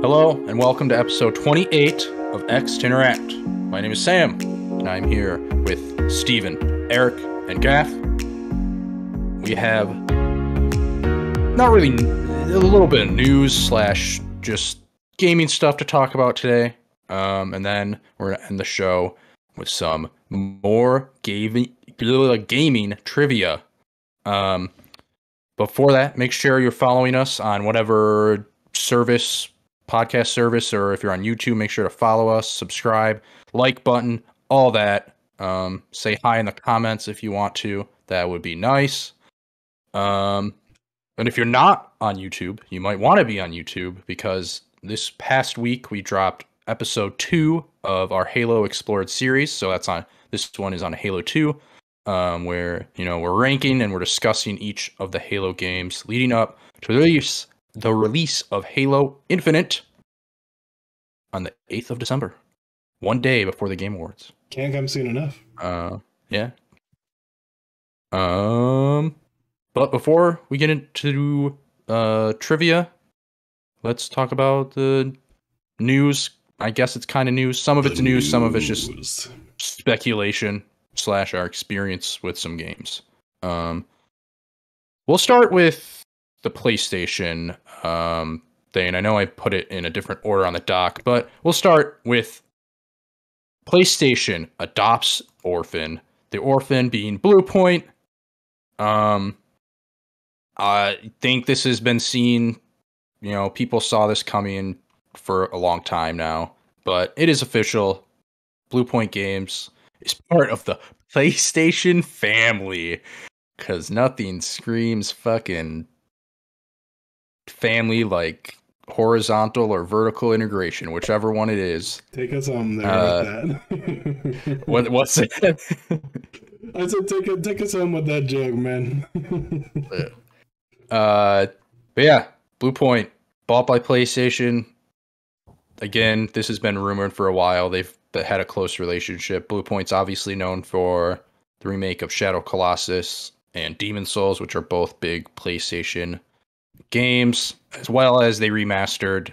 Hello, and welcome to episode 28 of X to Interact. My name is Sam, and I'm here with Steven, Eric, and Gaff. We have not really a little bit of news slash just gaming stuff to talk about today. And then we're going to end the show with some more gaming trivia. Before that, make sure you're following us on whatever podcast service, or if you're on YouTube, make sure to follow us, subscribe, like button, all that. Say hi in the comments if you want to. That would be nice. And if you're not on YouTube, you might want to be on YouTube, because this past week we dropped episode 2 of our Halo Explored series. So this one is on Halo 2, where we're ranking and we're discussing each of the Halo games leading up to the release of Halo Infinite on the 8th of December, one day before the Game Awards. Can't come soon enough. Yeah. But before we get into trivia, let's talk about the news. I guess it's kind of news. Some of it's news, some of it's just speculation / our experience with some games. We'll start with the PlayStation thing. I know I put it in a different order on the doc, but we'll start with PlayStation adopts Orphan. The Orphan being BluePoint. I think this has been seen. People saw this coming for a long time now, but it is official. BluePoint Games is part of the PlayStation family, because nothing screams fucking family like horizontal or vertical integration, whichever one it is. Take us home there with that. What's it? I said take us home with that joke, man. But yeah, BluePoint bought by PlayStation. Again, this has been rumored for a while. They've had a close relationship. BluePoint's obviously known for the remake of Shadow Colossus and Demon's Souls, which are both big PlayStation games, as well as they remastered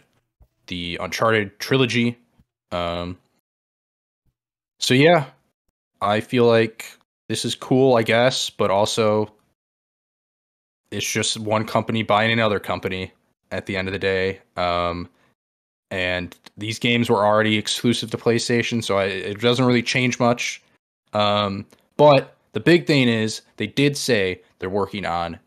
the Uncharted trilogy. So yeah, I feel like this is cool, I guess, but also it's just one company buying another company at the end of the day. And these games were already exclusive to PlayStation, so it doesn't really change much. But the big thing is they did say they're working on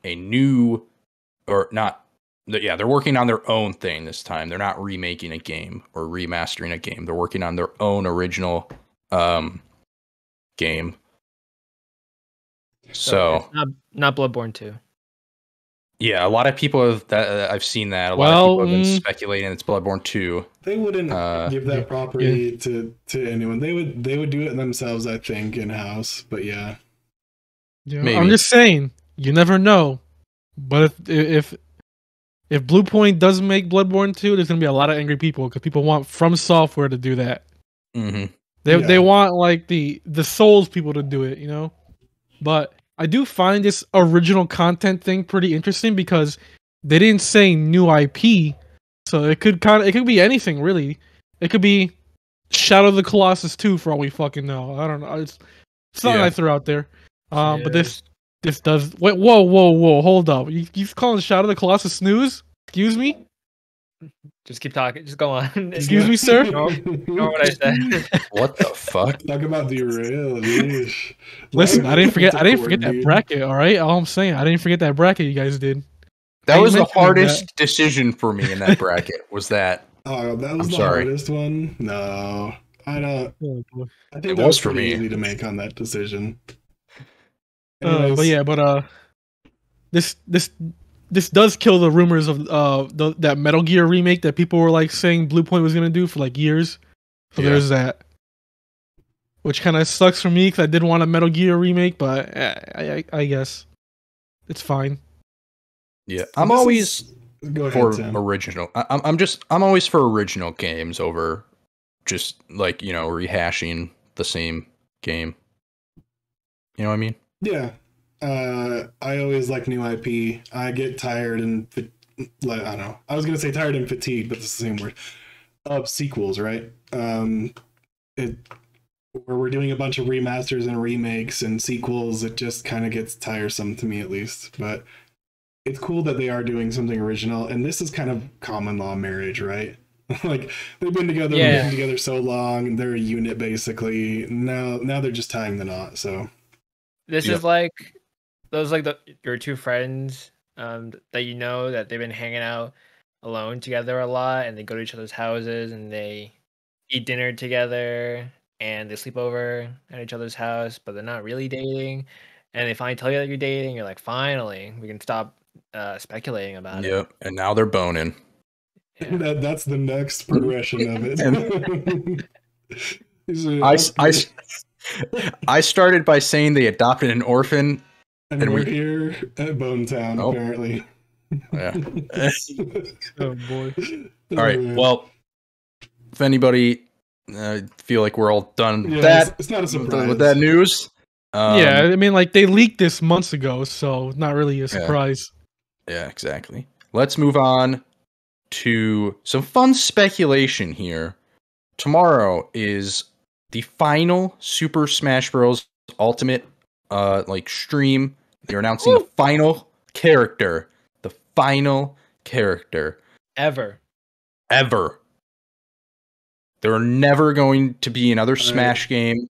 they're working on their own thing this time. They're not remaking a game or remastering a game. They're working on their own original game. So not Bloodborne 2. Yeah, a lot of people I've seen that. A lot of people have been speculating it's Bloodborne 2. They wouldn't give that property to anyone. They would do it themselves, I think, in-house. But yeah. Maybe. I'm just saying, you never know. But if BluePoint does make Bloodborne 2, there's gonna be a lot of angry people, because people want From Software to do that. Mm-hmm. They want like the Souls people to do it, But I do find this original content thing pretty interesting, because they didn't say new IP, so it could be anything really. It could be Shadow of the Colossus 2 for all we fucking know. I don't know. It's something I threw out there. But this does. Wait, whoa! Hold up. You calling Shadow of the Colossus snooze? Excuse me. Just keep talking. Just go on. Excuse me, sir. Know what I said. What the fuck? Talk about derail. Listen, I didn't forget that bracket. All right, all I'm saying, I didn't forget that bracket you guys did. That was the hardest decision for me in that bracket. Was that? Oh, that was hardest one. No, I don't. I think it was for me. Easy to make on that decision. This does kill the rumors of that Metal Gear remake that people were like saying BluePoint was gonna do for like years. So there's that, which kind of sucks for me, because I did want a Metal Gear remake, but I guess it's fine. Yeah, I'm always for original. I'm always for original games over just like rehashing the same game. You know what I mean? Yeah. I always like new IP. I get tired and like, I don't know. I was gonna say tired and fatigued, but it's the same word of sequels, right? It where we're doing a bunch of remasters and remakes and sequels. It just kind of gets tiresome to me, at least. But it's cool that they are doing something original, and this is kind of common law marriage, right? Like they've been together, living together so long, they're a unit basically. Now they're just tying the knot. So this is like those like your two friends that you know that they've been hanging out alone together a lot, and they go to each other's houses and they eat dinner together and they sleep over at each other's house, but they're not really dating. And they finally tell you that you're dating. You're like, finally, we can stop speculating about it. Yep, and now they're boning. Yeah. that's the next progression of it. I started by saying they adopted an orphan, and we're here at Bone Town, apparently. Yeah. Oh boy. All right. Well, if anybody feel like we're all done with that, it's not a surprise with that news. Yeah, I mean, like they leaked this months ago, so not really a surprise. Yeah, exactly. Let's move on to some fun speculation here. Tomorrow is the final Super Smash Bros. Ultimate stream. They're announcing the final character. The final character. Ever. There are never going to be another Smash game.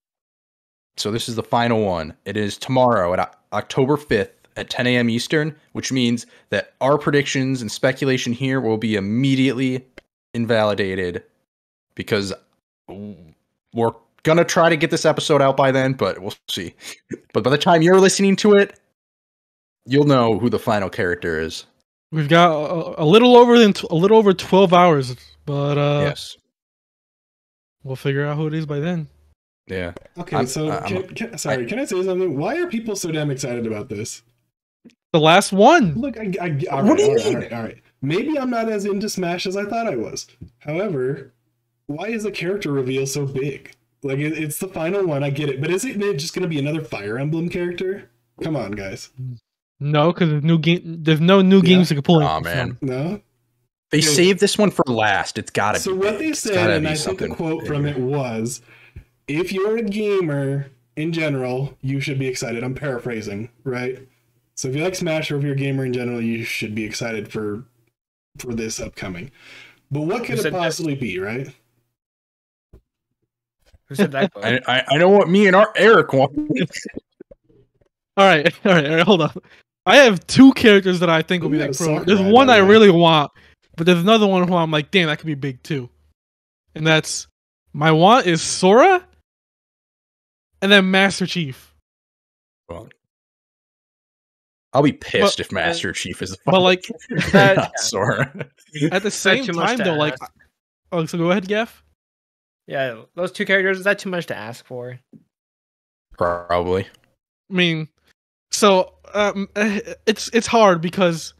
So this is the final one. It is tomorrow at October 5th at 10 a.m. Eastern, which means that our predictions and speculation here will be immediately invalidated because we're going to try to get this episode out by then, but we'll see. But by the time you're listening to it, you'll know who the final character is. We've got a little over 12 hours, but yes, we'll figure out who it is by then. Yeah. Okay, can I say something? Why are people so damn excited about this? The last one. Look, all right. Maybe I'm not as into Smash as I thought I was. However, why is the character reveal so big? Like, it's the final one, I get it. But is it just going to be another Fire Emblem character? Come on, guys. No, because there's no new games to pull in. Oh, man. No? They saved this one for last. It's got to be So what they said, and I think the quote from it was, if you're a gamer in general, you should be excited. I'm paraphrasing, right? So if you like Smash or if you're a gamer in general, you should be excited for this upcoming. But what could it possibly be, right? Who said that quote? I know what me and Eric want. All right, hold on. I have two characters that I think will be like pro. There's one I really want, but there's another one who I'm like, damn, that could be big too. And that's my want is Sora, and then Master Chief. Well, I'll be pissed if Master Chief is but like not Sora. At the same time, though, like, so go ahead, Geff. Yeah, those two characters, is that too much to ask for? Probably. I mean, so it's hard because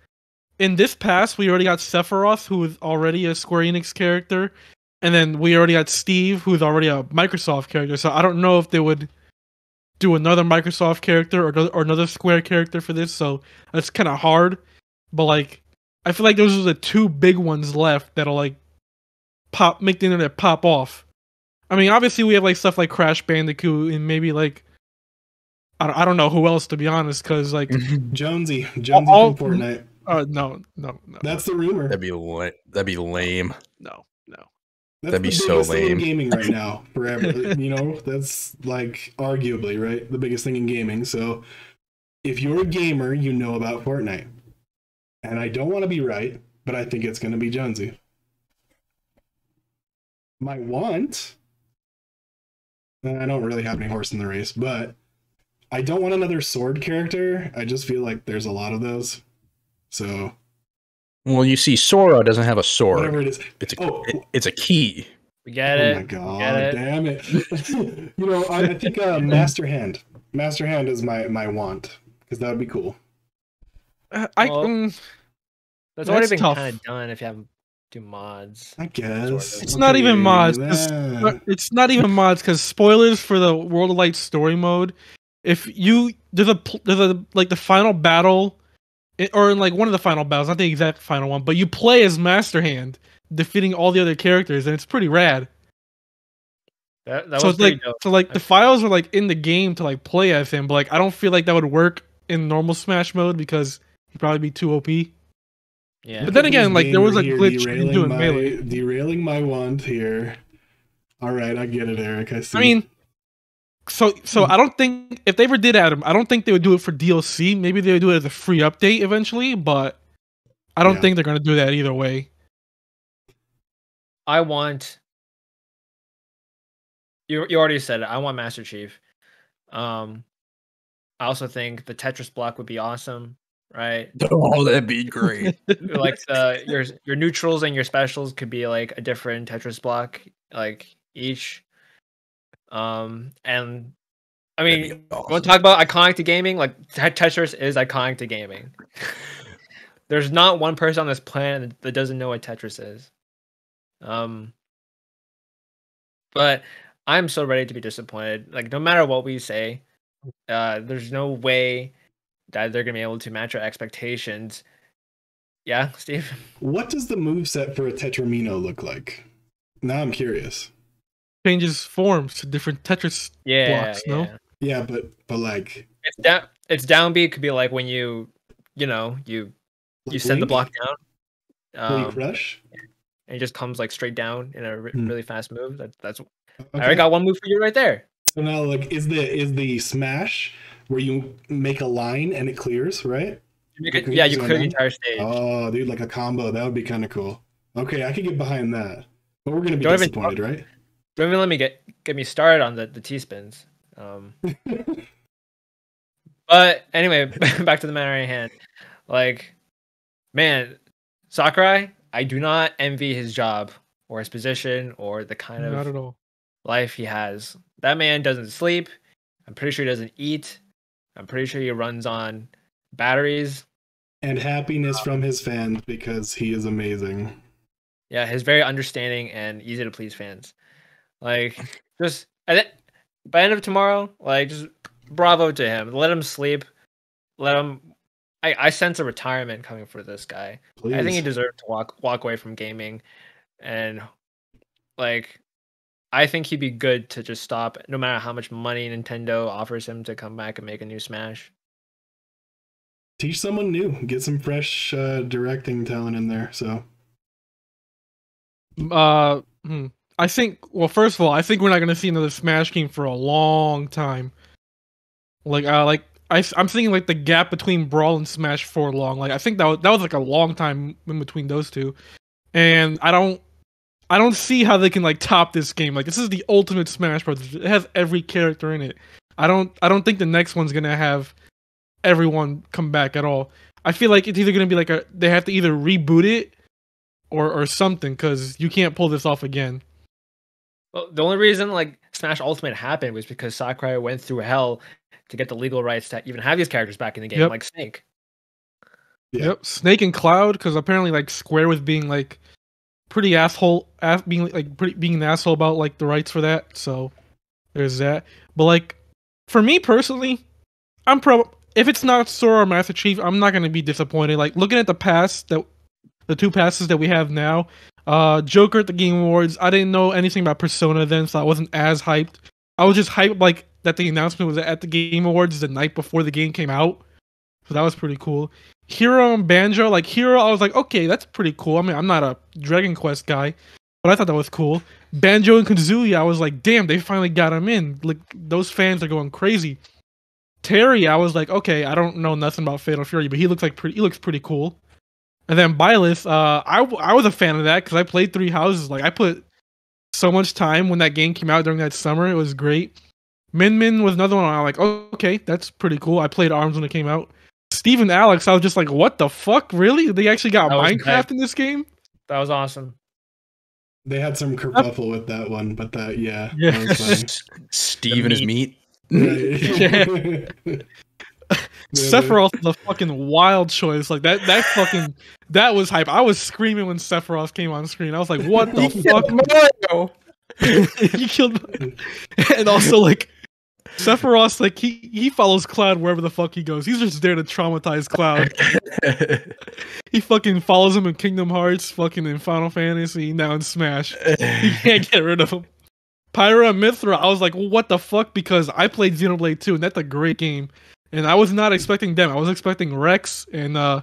in this pass we already got Sephiroth, who is already a Square Enix character, and then we already got Steve, who's already a Microsoft character. So I don't know if they would do another Microsoft character or another Square character for this. So that's kind of hard. But like, I feel like those are the two big ones left that'll like make the internet pop off. I mean, obviously we have like stuff like Crash Bandicoot and maybe like I don't know who else, to be honest, because like Jonesy from Fortnite. No. That's the rumor. That'd be lame. No. That'd be so lame. In gaming right now, forever. That's like arguably right the biggest thing in gaming. So if you're a gamer, you know about Fortnite, and I don't want to be right, but I think it's going to be Jonesy. My want. I don't really have any horse in the race, but I don't want another sword character. I just feel like there's a lot of those. So, well, you see, Sora doesn't have a sword. Whatever it is. It's a key. We get it. Oh my god, damn it. I think Master Hand. Master Hand is my want, because that would be cool. That's already been kind of done if you have do mods. I guess. It's not even mods. It's not even mods, because spoilers for the World of Light story mode. If you there's a like the final battle or in like one of the final battles, not the exact final one, but you play as Master Hand, defeating all the other characters, and it's pretty rad. That So was it's pretty like, dope. so like the files are like in the game to like play as him, but like I don't feel like that would work in normal Smash mode because he'd probably be too OP. Yeah. But then again, like there was a Here glitch you can do in Melee. derailing my wand here. All right, I get it, Eric. I see. I mean, so I don't think if they ever did add him, I don't think they would do it for DLC. Maybe they would do it as a free update eventually, but I don't think they're gonna do that either way. I want. You already said it. I want Master Chief. I also think the Tetris block would be awesome, right? Oh, that'd be great. Like your neutrals and your specials could be like a different Tetris block, like each. And I mean, you want to talk about iconic to gaming? Like Tetris is iconic to gaming. There's not one person on this planet that doesn't know what Tetris is. But I'm so ready to be disappointed. Like no matter what we say, there's no way that they're gonna be able to match our expectations. Yeah, Steve. What does the moveset for a Tetramino look like? Now I'm curious. Changes forms to different Tetris blocks. Yeah. No, Yeah, but like It's downbeat could be like when you send the block down. Blink Rush? And it just comes like straight down in a really fast move. That's Okay. I already got one move for you right there. So now, like, is the smash where you make a line and it clears, right? You clear the entire stage. Oh, dude, like a combo. That would be kind of cool. Okay, I could get behind that. But we're gonna be Don't disappointed, right? Don't even let me get me started on the T-spins. But anyway, back to the matter at hand. Like, man, Sakurai, I do not envy his job or his position or the kind not of at all. life he has. That man doesn't sleep. I'm pretty sure he doesn't eat. I'm pretty sure he runs on batteries. And happiness from his fans because he is amazing. Yeah, he's very understanding and easy to please fans. Like, just by the end of tomorrow, like, just bravo to him. Let him sleep. Let him. I sense a retirement coming for this guy. Please. I think he deserves to walk away from gaming, and like, I think he'd be good to just stop, no matter how much money Nintendo offers him to come back and make a new Smash. Teach someone new. Get some fresh directing talent in there. So. I think. Well, first of all, I think we're not gonna see another Smash game for a long time. I'm thinking like the gap between Brawl and Smash 4 long. Like I think that was like a long time in between those two, and I don't see how they can like top this game. Like this is the ultimate Smash Bros. It has every character in it. I don't think the next one's gonna have everyone come back at all. I feel like it's either gonna be like they have to either reboot it or something because you can't pull this off again. Well, the only reason like Smash Ultimate happened was because Sakurai went through hell to get the legal rights to even have these characters back in the game, like Snake. Yeah. Yep, Snake and Cloud, because apparently like Square was being like pretty being an asshole about like the rights for that. So there's that. But like for me personally, if it's not Sora or Master Chief, I'm not gonna be disappointed. Like looking at the two passes that we have now, Joker at the Game Awards. I didn't know anything about Persona then, so I wasn't as hyped. I was just hyped like that the announcement was at the Game Awards the night before the game came out. So that was pretty cool. Hero and Banjo, like Hero, I was like, okay, that's pretty cool. I mean, I'm not a Dragon Quest guy, but I thought that was cool. Banjo and Kazooie, I was like, damn, they finally got him in. Like those fans are going crazy. Terry, I was like, okay, I don't know nothing about Fatal Fury, but he looks pretty cool. And then Byleth, I was a fan of that because I played Three Houses. Like I put so much time when that game came out during that summer. It was great. Min Min was another one. I'm like, oh, okay, that's pretty cool. I played ARMS when it came out. Steve and Alex, I was just like, what the fuck? Really? They actually got Minecraft in this game? That was awesome. They had some kerfuffle with that one, but that Yeah. was funny. Steve and his meat. Right. Sephiroth was a fucking wild choice. Like that was hype. I was screaming when Sephiroth came on screen. I was like, what the fuck? Mario. He killed. And also like Sephiroth, like he follows Cloud wherever the fuck he goes. He's just there to traumatize Cloud. He fucking follows him in Kingdom Hearts, fucking in Final Fantasy, now in Smash. He can't get rid of him. Pyra and Mithra, I was like, well, what the fuck? Because I played Xenoblade 2, and that's a great game. And I was not expecting them. I was expecting Rex, and no,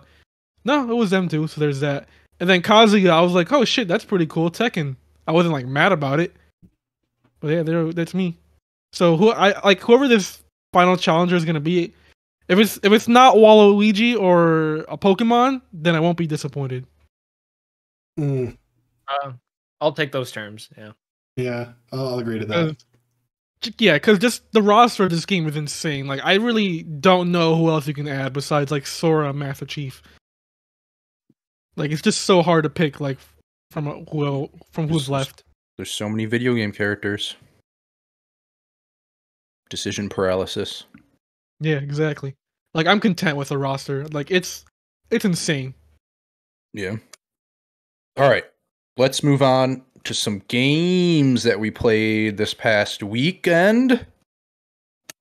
it was them too, so there's that. And then Kazuya, I was like, oh shit, that's pretty cool. Tekken. I wasn't like mad about it. But yeah, that's me. So whoever this final challenger is gonna be, if it's not Waluigi or a Pokemon, then I won't be disappointed. I'll take those terms. Yeah. Yeah, I'll agree to that. Yeah, because just the roster of this game is insane. Like, I really don't know who else you can add besides like Sora, and Master Chief. Like, it's just so hard to pick. Like, from who's left. There's so many video game characters. Decision paralysis. Yeah, exactly. Like, I'm content with the roster. Like, it's insane. Yeah. All right. Let's move on to some games that we played this past weekend.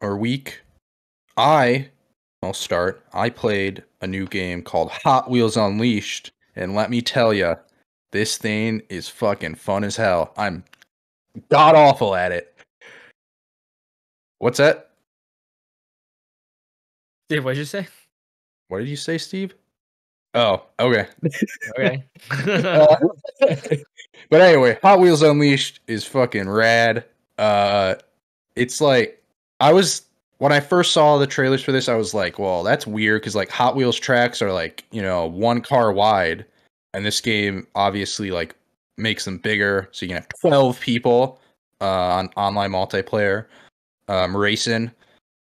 Or week. I'll start. I played a new game called Hot Wheels Unleashed. And let me tell you, this thing is fucking fun as hell. I'm god awful at it. What's that? Steve, what'd you say? What did you say, Steve? Oh, okay. Okay. But anyway, Hot Wheels Unleashed is fucking rad. It's like when I first saw the trailers for this, I was like, well, that's weird because like Hot Wheels tracks are like, one car wide, and this game obviously like makes them bigger, so you can have 12 people on online multiplayer racing.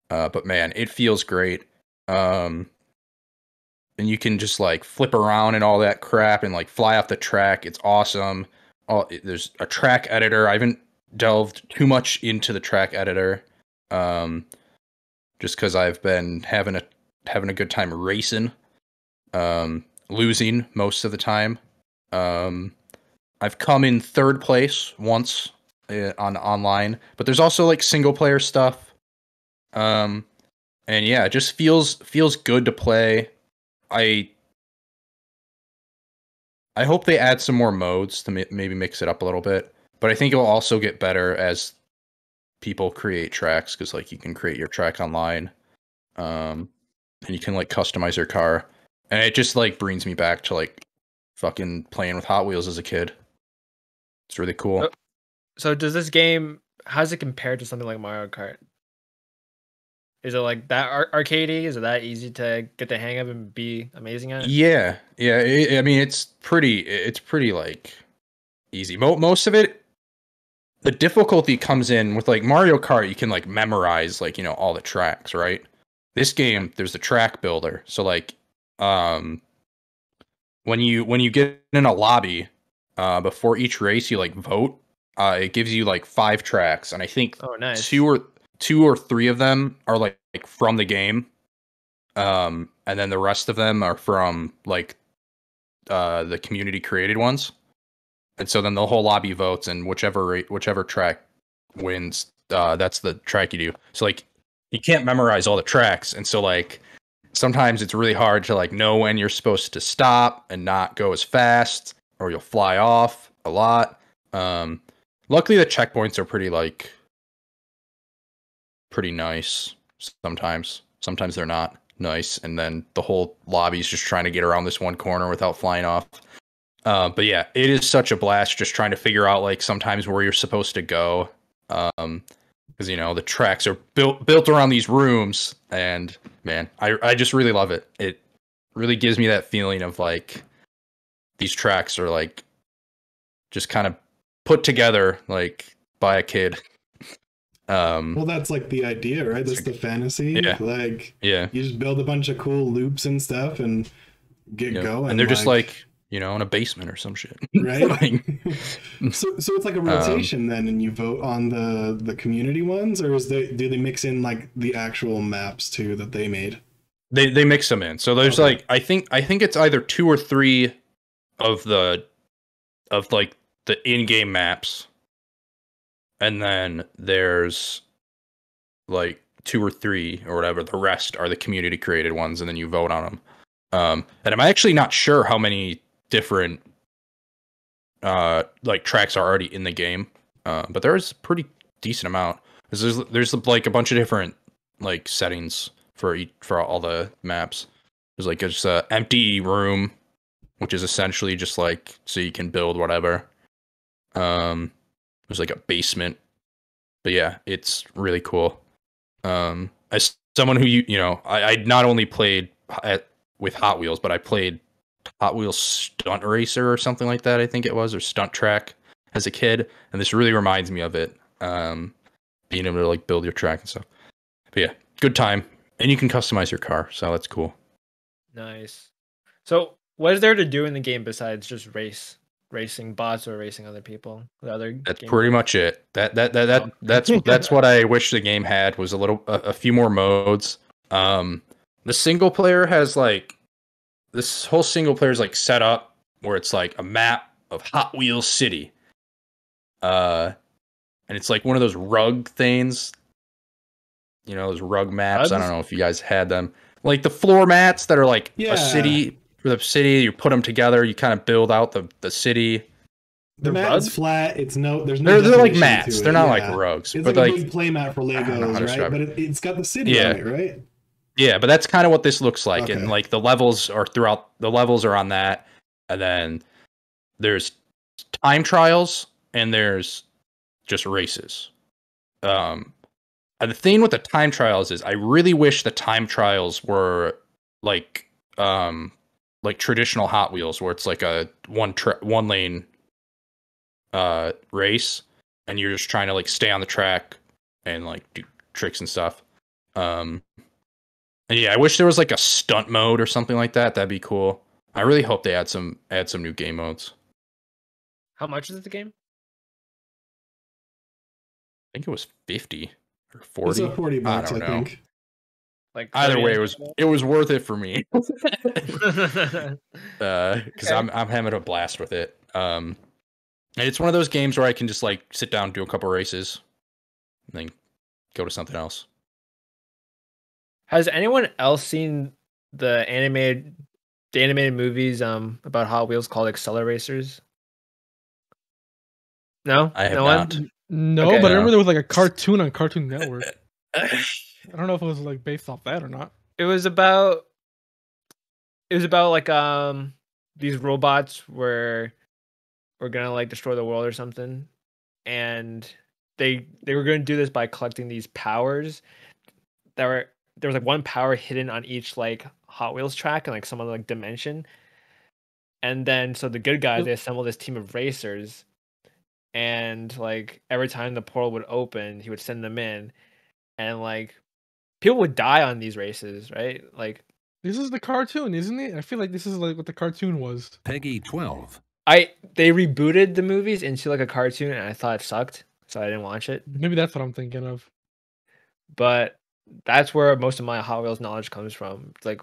But man, it feels great. And you can just like flip around and all that crap and like fly off the track. It's awesome. There's a track editor. I haven't delved too much into the track editor, just because I've been having a good time racing, losing most of the time. I've come in third place once on online, but there's also like single player stuff. And yeah, it just feels good to play. I hope they add some more modes to maybe mix it up a little bit, but I think it will also get better as people create tracks, because like you can create your track online, and you can like customize your car, and it just like brings me back to like fucking playing with Hot Wheels as a kid. It's really cool. So does this game, how does it compare to something like Mario Kart? Is it like that arcadey? Is it that easy to get the hang of and be amazing at? Yeah. I mean, it's pretty like easy. Most of it, the difficulty comes in with like Mario Kart. You can like memorize like all the tracks, right? This game, there's the track builder. So like, when you get in a lobby, before each race, you like vote. It gives you like 5 tracks, and I think nice. two or three of them are like from the game, and then the rest of them are from like the community created ones. And so then the whole lobby votes, and whichever track wins, that's the track you do. So like you can't memorize all the tracks, and so like sometimes it's really hard to like know when you're supposed to stop and not go as fast, or you'll fly off a lot. Luckily the checkpoints are pretty nice. Sometimes they're not nice, and then the whole lobby's just trying to get around this one corner without flying off. But yeah, it is such a blast just trying to figure out like sometimes where you're supposed to go, because the tracks are built around these rooms, and man, I just really love it. It really gives me that feeling of like these tracks are like just kind of put together like by a kid. Well, that's like the idea, right? That's the fantasy. Yeah. Like, yeah, you just build a bunch of cool loops and stuff and get going. And they're just like in a basement or some shit, right? so it's like a rotation then, and you vote on the community ones, or do they mix in like the actual maps too that they made? They mix them in. So there's like I think it's either 2 or 3 of like the in-game maps. And then there's like 2 or 3 or whatever. The rest are the community created ones, and then you vote on them. And I'm actually not sure how many different like tracks are already in the game, but there's a pretty decent amount. There's like a bunch of different like settings for all the maps. There's like just a empty room, which is essentially just like so you can build whatever. There's like a basement, but yeah, it's really cool. As someone who I not only played with Hot Wheels, but I played Hot Wheels Stunt Racer or something like that, I think it was, or Stunt Track as a kid, and this really reminds me of it. Being able to like build your track and stuff. But yeah, good time, and you can customize your car, so that's cool. Nice. So, what is there to do in the game besides just racing bots or racing other people? That's pretty much it. That's what I wish the game had, was a few more modes. The single player has like this whole single player is like set up where it's like a map of Hot Wheels City. And it's like one of those rug things. Those rug maps. Rugs? I don't know if you guys had them. Like the floor mats that are like Yeah. a city for the city. You put them together, you kind of build out the city. The mat is flat. There's no. They're like definition mats. to it. They're not Yeah. like rugs. It's but like a big play mat for I don't know how Legos, to right? describe But it's got the city on it, right? Yeah, but that's kind of what this looks like. Okay. And like the levels are on that. And then there's time trials and there's just races. And the thing with the time trials is I really wish the time trials were like traditional Hot Wheels, where it's like a one lane race, and you're just trying to like stay on the track and like do tricks and stuff. And yeah, I wish there was like a stunt mode or something like that. That'd be cool. I really hope they add some new game modes. How much is the game? I think it was 50 or 40. It's $40, I don't know. think. Like Either way, $30? it was worth it for me. Okay. Because I'm having a blast with it. And it's one of those games where I can just like sit down, do a couple races, and then go to something else. Has anyone else seen the animated movies about Hot Wheels called Acceleracers? No, I have no not. one. No, Okay. but I remember there was like a cartoon on Cartoon Network. I don't know if it was like based off that or not. It was about like these robots were gonna like destroy the world or something, and they were gonna do this by collecting these powers there was like one power hidden on each like Hot Wheels track and like some other like dimension. And then so the good guys, they assembled this team of racers, and like every time the portal would open, he would send them in, and like people would die on these races, right? Like This is the cartoon, isn't it? I feel like this is like what the cartoon was. Peggy 12. they rebooted the movies into like a cartoon, and I thought it sucked, so I didn't watch it. Maybe that's what I'm thinking of. But that's where most of my Hot Wheels knowledge comes from. It's like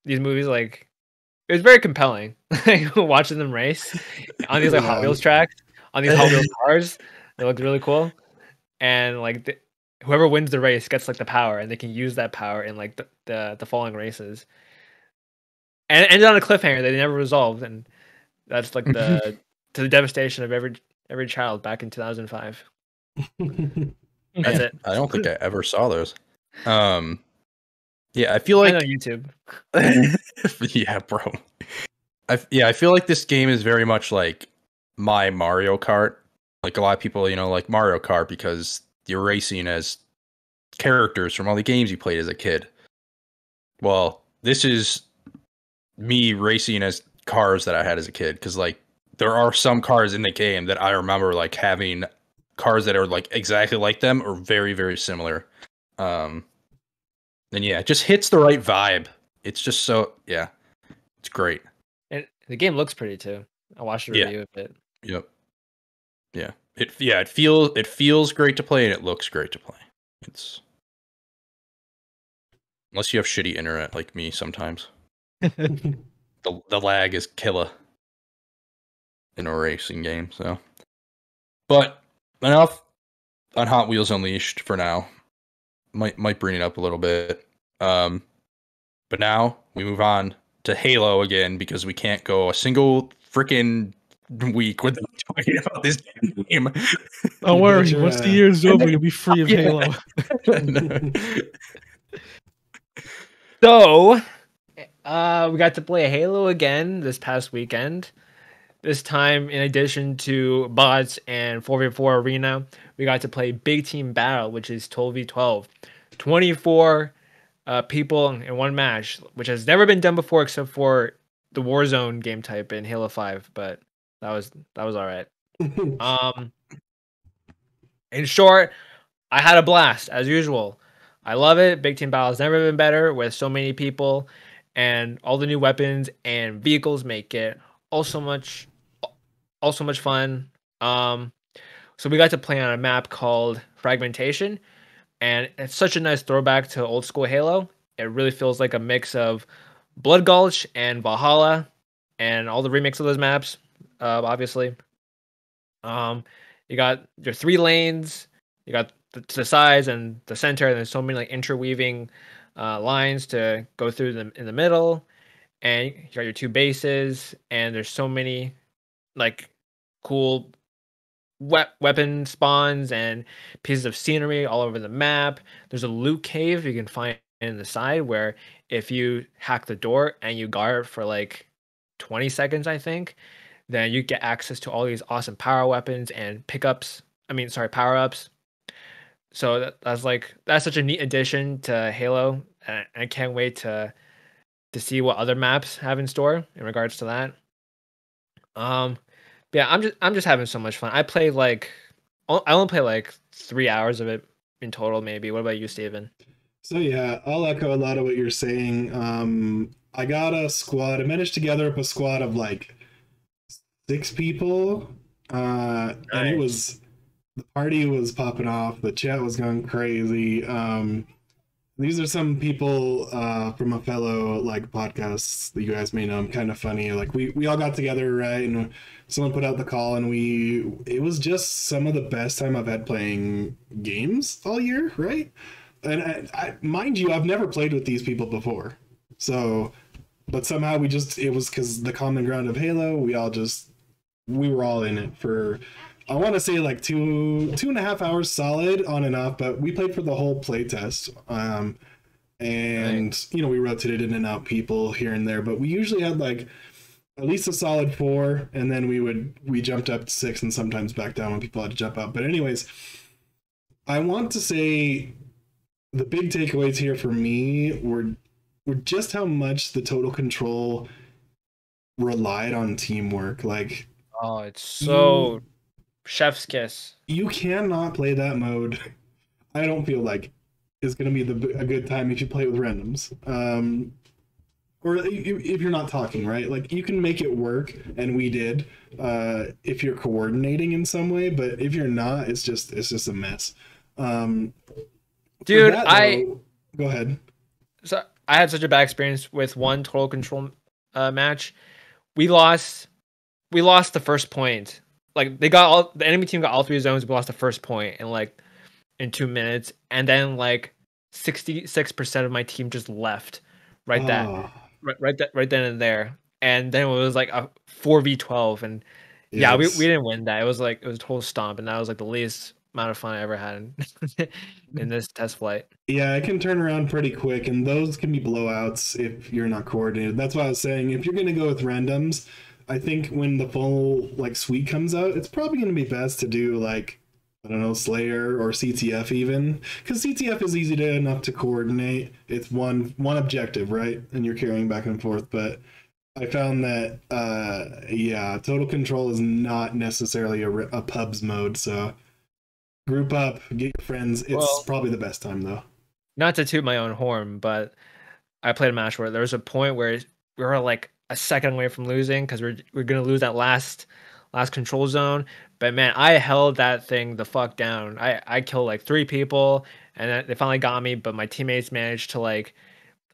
these movies, like it was very compelling. Like watching them race on these like Hot Wheels tracks, on these Hot Wheels cars. They looked really cool, and like whoever wins the race gets like the power, and they can use that power in like the following races. And it ended on a cliffhanger that they never resolved, and that's like to the devastation of every child back in 2005. That's it. I don't think I ever saw those. Yeah, I feel like on YouTube. Yeah, bro. I feel like this game is very much like my Mario Kart. Like a lot of people, like Mario Kart because you're racing as characters from all the games you played as a kid. Well, this is me racing as cars that I had as a kid, because like there are some cars in the game that I remember like having cars that are like exactly like them or very, very similar. And yeah, it just hits the right vibe. It's just so, yeah, it's great. And the game looks pretty too. I watched a review of it. Yep. Yeah. It feels great to play, and it looks great to play. It's unless you have shitty internet like me sometimes. The lag is killer in a racing game, so. But enough on Hot Wheels Unleashed for now. might bring it up a little bit. But now we move on to Halo again because we can't go a single freaking week without talking about this game. Don't worry, once the year's over, you'll be free of Halo. So, we got to play Halo again this past weekend. This time, in addition to bots and 4v4 arena, we got to play Big Team Battle, which is 12v12. 24 people in one match, which has never been done before except for the Warzone game type in Halo 5, but that was all right. In short, I had a blast as usual. I love it. Big Team Battle has never been better with so many people, and all the new weapons and vehicles make it also much fun. So we got to play on a map called Fragmentation, and it's such a nice throwback to old school Halo. It really feels like a mix of Blood Gulch and Valhalla, and all the remakes of those maps. Obviously, you got your 3 lanes. You got the sides and the center, and there's so many like interweaving lines to go through them in the middle, and you got your 2 bases, and there's so many like cool weapon spawns and pieces of scenery all over the map. There's a loot cave you can find in the side where if you hack the door and you guard for like 20 seconds, I think, then you get access to all these awesome power weapons and power ups. So that's such a neat addition to Halo, and I can't wait to see what other maps have in store in regards to that. Yeah, I'm just having so much fun. I only play like 3 hours of it in total, maybe. What about you, Steven? So yeah, I'll echo a lot of what you're saying. I got a squad. I managed to gather up a squad of like 6 people, and it was the party was popping off. The chat was going crazy. These are some people from a fellow like podcasts that you guys may know. I'm kind of funny. Like we all got together, right? And someone put out the call, and it was just some of the best time I've had playing games all year, right? And mind you, I've never played with these people before. So, but somehow it was because the common ground of Halo. We were all in it for, I want to say like 2.5 hours solid on and off, but we played for the whole playtest. And Right. we rotated in and out people here and there, but we usually had like at least a solid 4, and then we jumped up to 6 and sometimes back down when people had to jump out. But anyways, I want to say the big takeaways here for me were just how much the Total Control relied on teamwork. Like, Oh, it's so chef's kiss. you cannot play that mode. I don't feel like is going to be a good time if you play it with randoms. Or if you're not talking, right? Like, you can make it work, and we did, if you're coordinating in some way, but if you're not, it's just a mess. Dude, Go ahead. So I had such a bad experience with one Total Control match. We lost the first point. Like, the enemy team got all 3 zones. We lost the first point in 2 minutes, and then like 66% of my team just left right then and there. And then it was like a 4v12, and yeah, we didn't win that. It was a total stomp, and that was like the least amount of fun I ever had in this test flight. Yeah, it can turn around pretty quick, and those can be blowouts if you're not coordinated. That's why I was saying, if you're going to go with randoms, I think when the full suite comes out, it's probably going to be best to do I don't know, Slayer or CTF even, because CTF is easy enough to coordinate. It's one objective, right? And you're carrying back and forth. But I found that Total Control is not necessarily a pubs mode. So group up, get your friends. It's probably the best time though. Not to toot my own horn, but I played a match where there was a point where we were like a second away from losing because we're gonna lose that last control zone. But man, I held that thing the fuck down. I killed like 3 people, and they finally got me. But my teammates managed to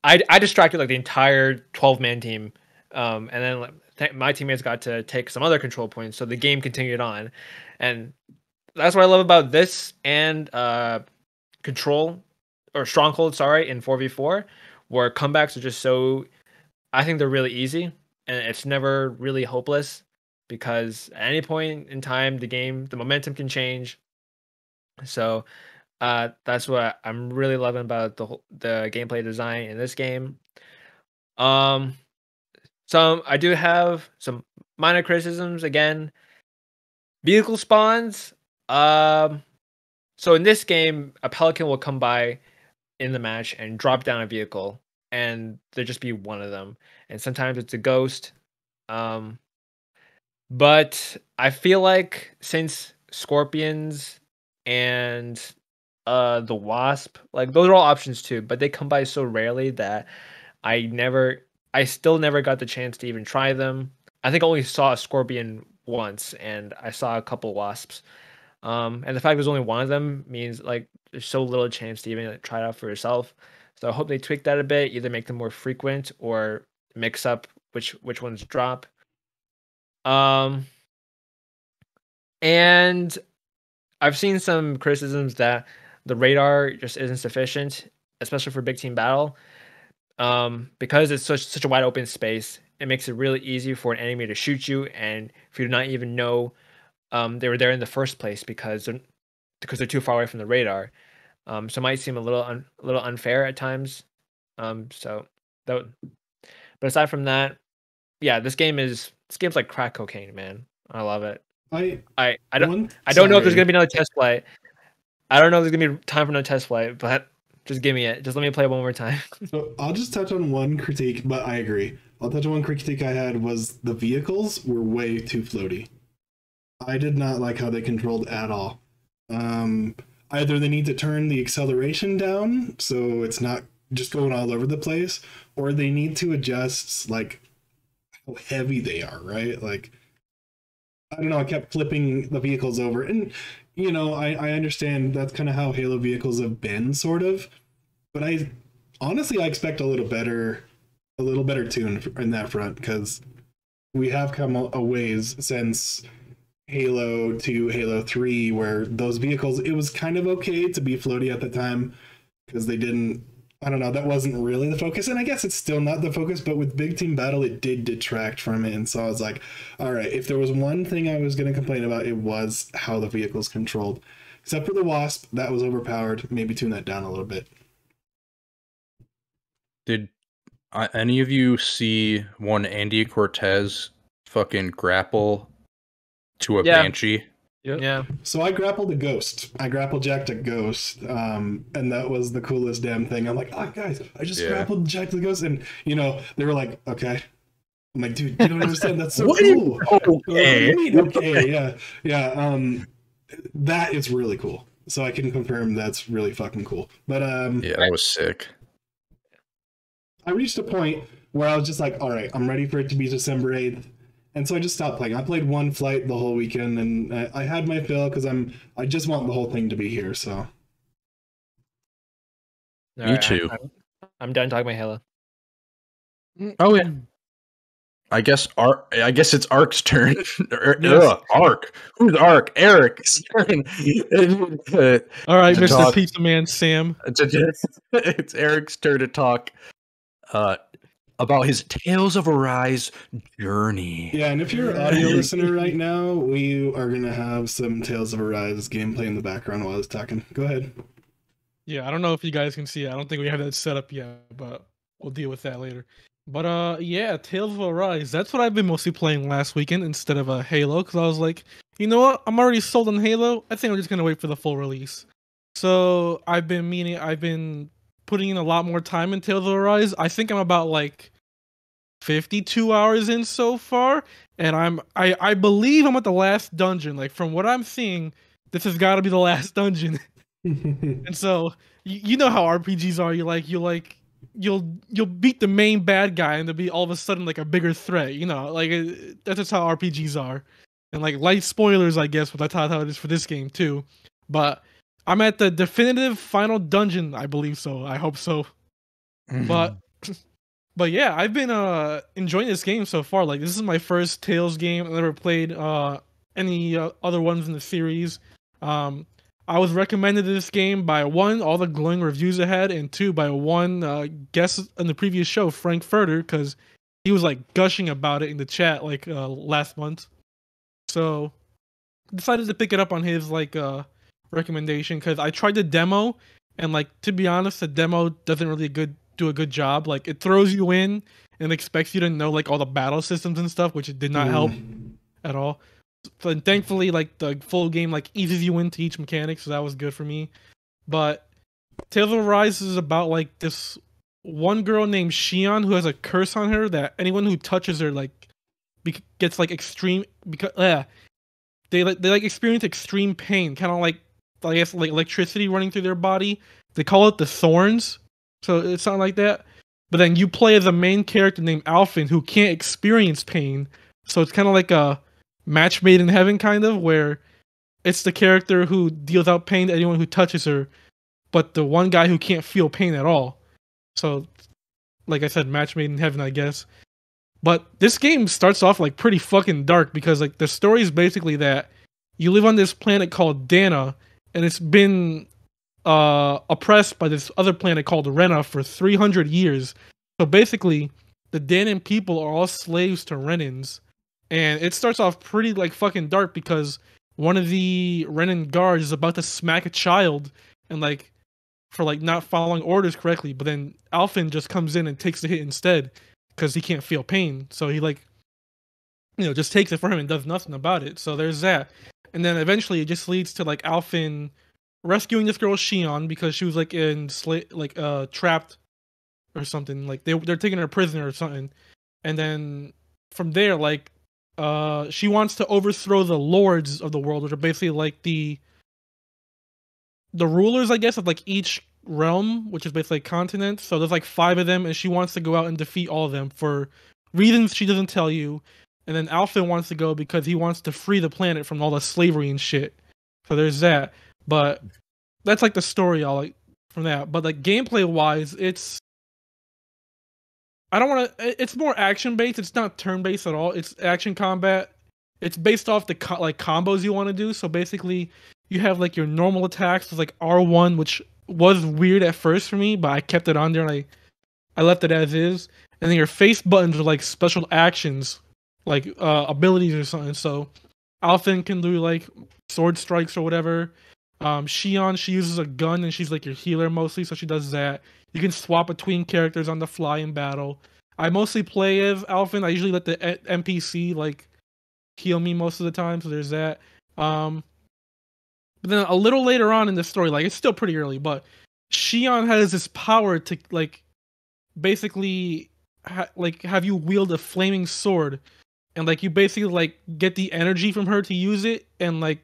I distracted like the entire 12-man team, and then my teammates got to take some other control points, so the game continued on. And that's what I love about this and Control or Stronghold, sorry, in 4v4, where comebacks are just so. I think they're really easy, and it's never really hopeless because at any point in time, the momentum can change. So that's what I'm really loving about the gameplay design in this game. I do have some minor criticisms again. Vehicle spawns. So in this game, a pelican will come by in the match and drop down a vehicle, and there just be one of them. And sometimes it's a ghost. But I feel like since scorpions and the wasp, like those are all options too, but they come by so rarely that I still never got the chance to even try them. I think I only saw a scorpion once, and I saw a couple wasps. And the fact there's only one of them means like there's so little chance to even like, try it out for yourself. So I hope they tweak that a bit, either make them more frequent or mix up which ones drop. And I've seen some criticisms that the radar just isn't sufficient, especially for big team battle. Because it's such a wide open space, it makes it really easy for an enemy to shoot you, and for you to not even know they were there in the first place because they're too far away from the radar. So it might seem a little unfair at times. But aside from that, yeah, this game's like crack cocaine, man. I love it. I don't know if there's gonna be another test flight. I don't know if there's gonna be time for another test flight, but just give me it. Just let me play it one more time. So I'll just touch on one critique, but I agree. I'll touch on one critique I had was the vehicles were way too floaty. I did not like how they controlled at all. Either they need to turn the acceleration down so it's not just going all over the place, or they need to adjust like how heavy they are, right? Like, I don't know, I kept flipping the vehicles over, and you know, I understand that's kind of how Halo vehicles have been, sort of, but I expect a little better tune in that front, because we have come a ways since Halo 2, Halo 3, where those vehicles, it was kind of okay to be floaty at the time, because they didn't, I don't know, that wasn't really the focus, and I guess it's still not the focus, but with big team battle, it did detract from it, and so I was like, all right, if there was one thing I was going to complain about, it was how the vehicles controlled. Except for the Wasp, that was overpowered. Maybe tune that down a little bit. Did any of you see one Andy Cortez fucking grapple to a Banshee? Yep. Yeah. So I grappled a ghost. I grappled jacked a ghost, and that was the coolest damn thing. I'm like, oh guys, I just grappled jacked the ghost, and you know they were like, okay. I'm like, dude, you don't understand. That's so cool. Okay. Okay, yeah. That is really cool. So I can confirm that's really fucking cool. But yeah, that was sick. I reached a point where I was just like, all right, I'm ready for it to be December 8th. And so I just stopped playing. I played one flight the whole weekend, and I had my fill because I just want the whole thing to be here. So. Me too. I'm done talking about Halo. Oh yeah. I guess it's Ark's turn. Ark. Who's Ark? Eric's turn. All right, Mr. Pizza Man Sam. It's Eric's turn to talk about his Tales of Arise journey. Yeah, and if you're an audio listener right now, we are going to have some Tales of Arise gameplay in the background while I was talking. Go ahead. Yeah, I don't know if you guys can see it. I don't think we have that set up yet, but we'll deal with that later. But yeah, Tales of Arise. That's what I've been mostly playing last weekend instead of Halo, because I was like, you know what? I'm already sold on Halo. I think I'm just going to wait for the full release. So I've been putting in a lot more time in Tales of Arise. I think I'm about like 52 hours in so far, and I believe I'm at the last dungeon. Like from what I'm seeing, this has got to be the last dungeon. And so you know how RPGs are. You'll beat the main bad guy, and there'll be all of a sudden like a bigger threat. You know, like that's just how RPGs are. And like light spoilers, I guess, but that's how it is for this game too. But I'm at the definitive final dungeon, I believe so. I hope so. Mm-hmm. But yeah, I've been enjoying this game so far. Like, this is my first Tales game. I've never played any other ones in the series. I I was recommended this game by one, all the glowing reviews it had, and two, by one guest in the previous show, Frank Furter, because he was like gushing about it in the chat like last month. So decided to pick it up on his like recommendation because I tried the demo, and like to be honest, the demo doesn't really do a good job. Like it throws you in and expects you to know like all the battle systems and stuff, which it did not help at all. So thankfully, like the full game like eases you into each mechanic, so that was good for me. But Tales of Arise is about like this one girl named Shion who has a curse on her that anyone who touches her like gets like extreme because they like experience extreme pain, kind of like I guess like electricity running through their body. They call it the thorns, so it's something like that. But then you play as a main character named Alphen who can't experience pain, so it's kind of like a match made in heaven, kind of, where it's the character who deals out pain to anyone who touches her, but the one guy who can't feel pain at all. So, like I said, match made in heaven, I guess. But this game starts off like pretty fucking dark because like the story is basically that you live on this planet called Dana, and it's been oppressed by this other planet called Rena for 300 years. So basically, the Danan people are all slaves to Renans. And it starts off pretty like fucking dark because one of the Renan guards is about to smack a child and like for like not following orders correctly, but then Alphen just comes in and takes the hit instead because he can't feel pain. So he like just takes it for him and does nothing about it. So there's that. And then eventually it just leads to like Alphen rescuing this girl Shion because she was like trapped or something. Like they're taking her prisoner or something. And then from there like she wants to overthrow the lords of the world, which are basically like the rulers, I guess, of like each realm, which is basically a continent. So there's like 5 of them, and she wants to go out and defeat all of them for reasons she doesn't tell you. And then Alphen wants to go because he wants to free the planet from all the slavery and shit. So there's that. But that's like the story all like from that. But like gameplay wise, it's more action based. It's not turn based at all. It's action combat. It's based off the combos you want to do. So basically, you have like your normal attacks, like R1, which was weird at first for me, but I kept it on there and I left it as is. And then your face buttons are like special actions, like abilities or something. So Alphen can do like sword strikes or whatever. Shion, she uses a gun and she's like your healer mostly, so she does that. You can swap between characters on the fly in battle. I mostly play as Alphen. I usually let the NPC like heal me most of the time, so there's that. But then a little later on in the story, like it's still pretty early, but Shion has this power to like basically have you wield a flaming sword, and like you basically like get the energy from her to use it, and like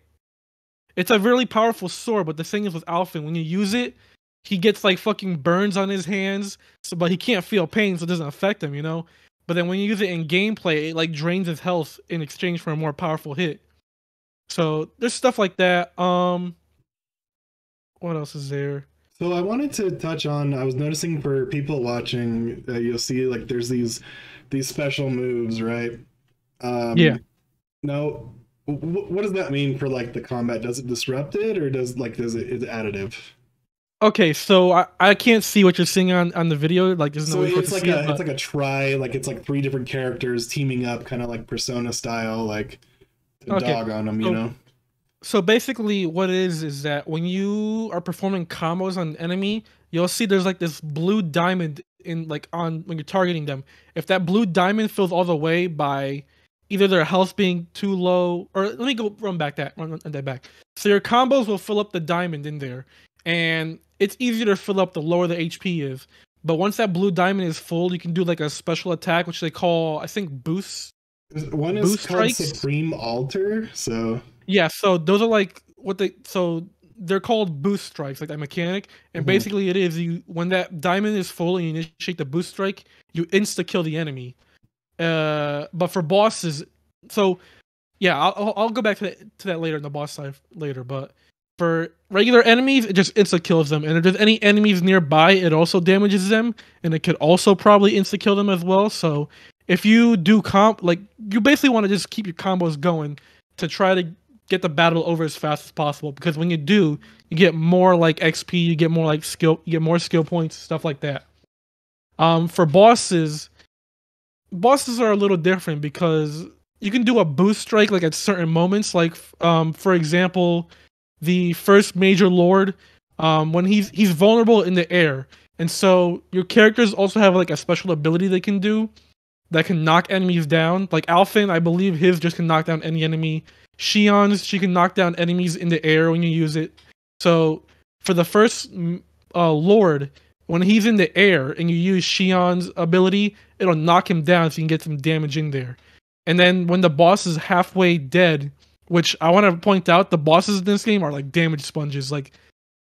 it's a really powerful sword. But the thing is with Alphen, when you use it, he gets like fucking burns on his hands, but he can't feel pain, so it doesn't affect him, But then when you use it in gameplay, it like drains his health in exchange for a more powerful hit. So there's stuff like that. What else is there? So I wanted to touch on, I was noticing for people watching, you'll see like there's these special moves, right? Yeah. Now, what does that mean for like the combat? Does it disrupt it, or is it additive? Okay, so I can't see what you're seeing on the video. Like, there's no so way for it's like it's like a try, like it's like 3 different characters teaming up, kind of like Persona style, like to dog on them, So basically, what it is that when you are performing combos on an enemy, you'll see there's like this blue diamond in like on when you're targeting them. If that blue diamond fills all the way by either their health being too low, or let me go run that back. So your combos will fill up the diamond in there, and it's easier to fill up the lower the HP is. But once that blue diamond is full, you can do like a special attack, which they call, I think, boost. One is boost called strikes. Supreme Altar. So yeah, so those are like they're called boost strikes, like that mechanic. And basically, it is when that diamond is full and you initiate the boost strike, you insta kill the enemy. But for bosses, so yeah, I'll go back to that later in the boss side later. But for regular enemies, it just insta kills them, and if there's any enemies nearby, it also damages them, and it could also probably insta kill them as well. So if you do you basically want to just keep your combos going to try to get the battle over as fast as possible, because when you do, you get more like XP, you get more like skill, you get more skill points, stuff like that. For bosses are a little different because you can do a boost strike like at certain moments. Like for example, the first major lord, when he's vulnerable in the air, and so your characters also have like a special ability they can do that can knock enemies down. Like Alphen, I believe his just can knock down any enemy. Shion's, she can knock down enemies in the air when you use it. So for the first lord, when he's in the air and you use Shion's ability, it'll knock him down so you can get some damage in there. And then when the boss is halfway dead, which I want to point out, the bosses in this game are like damage sponges. Like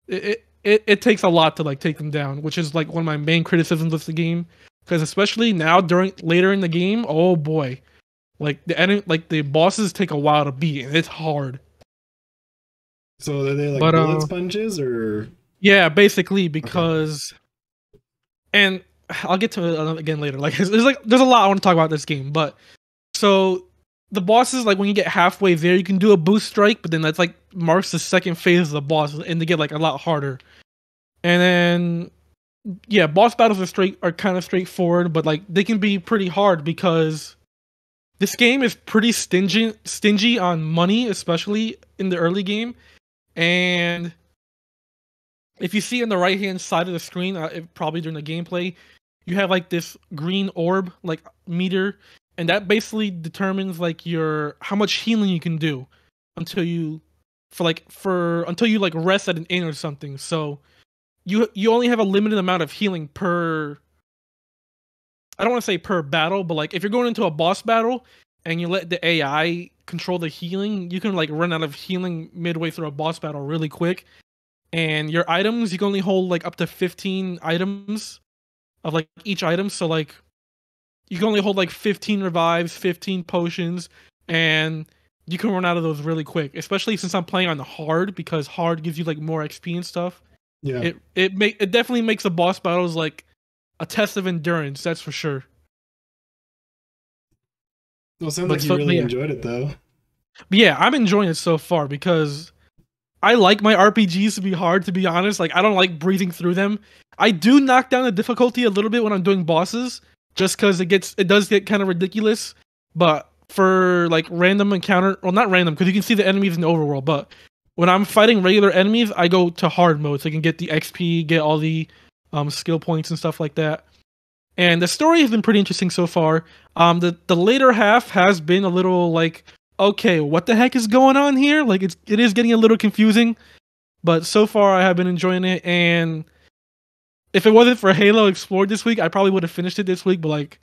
it takes a lot to like take them down, which is like one of my main criticisms of the game. Because especially now later in the game, oh boy, like the bosses take a while to beat, and it's hard. So are they like bullet sponges, or? Yeah, basically, because, and I'll get to it again later. Like there's a lot I want to talk about this game, but so the bosses, like when you get halfway there, you can do a boost strike, but then that's like marks the second phase of the boss, and they get like a lot harder. And then yeah, boss battles are kind of straightforward, but like they can be pretty hard because this game is pretty stingy on money, especially in the early game. And if you see on the right hand side of the screen, probably during the gameplay, you have like this green orb like meter, and that basically determines like how much healing you can do until you rest at an inn or something. So you only have a limited amount of healing per, I don't want to say per battle, but like if you're going into a boss battle and you let the AI control the healing, you can like run out of healing midway through a boss battle really quick. And your items, you can only hold like up to 15 items of like each item. So like you can only hold like 15 revives, 15 potions, and you can run out of those really quick. Especially since I'm playing on the hard, because hard gives you like more XP and stuff. Yeah, it definitely makes the boss battles like a test of endurance. That's for sure. Well, it sounds like you really enjoyed it though. But yeah, I'm enjoying it so far because I like my RPGs to be hard. To be honest, like I don't like breezing through them. I do knock down the difficulty a little bit when I'm doing bosses, just because it does get kind of ridiculous. But for like random encounter, well, not random because you can see the enemies in the overworld, but when I'm fighting regular enemies, I go to hard mode so I can get the XP, get all the skill points and stuff like that. And the story has been pretty interesting so far. The later half has been a little like, okay, what the heck is going on here? Like it is getting a little confusing, but so far I have been enjoying it. And if it wasn't for Halo Explored this week, I probably would have finished it this week. But like,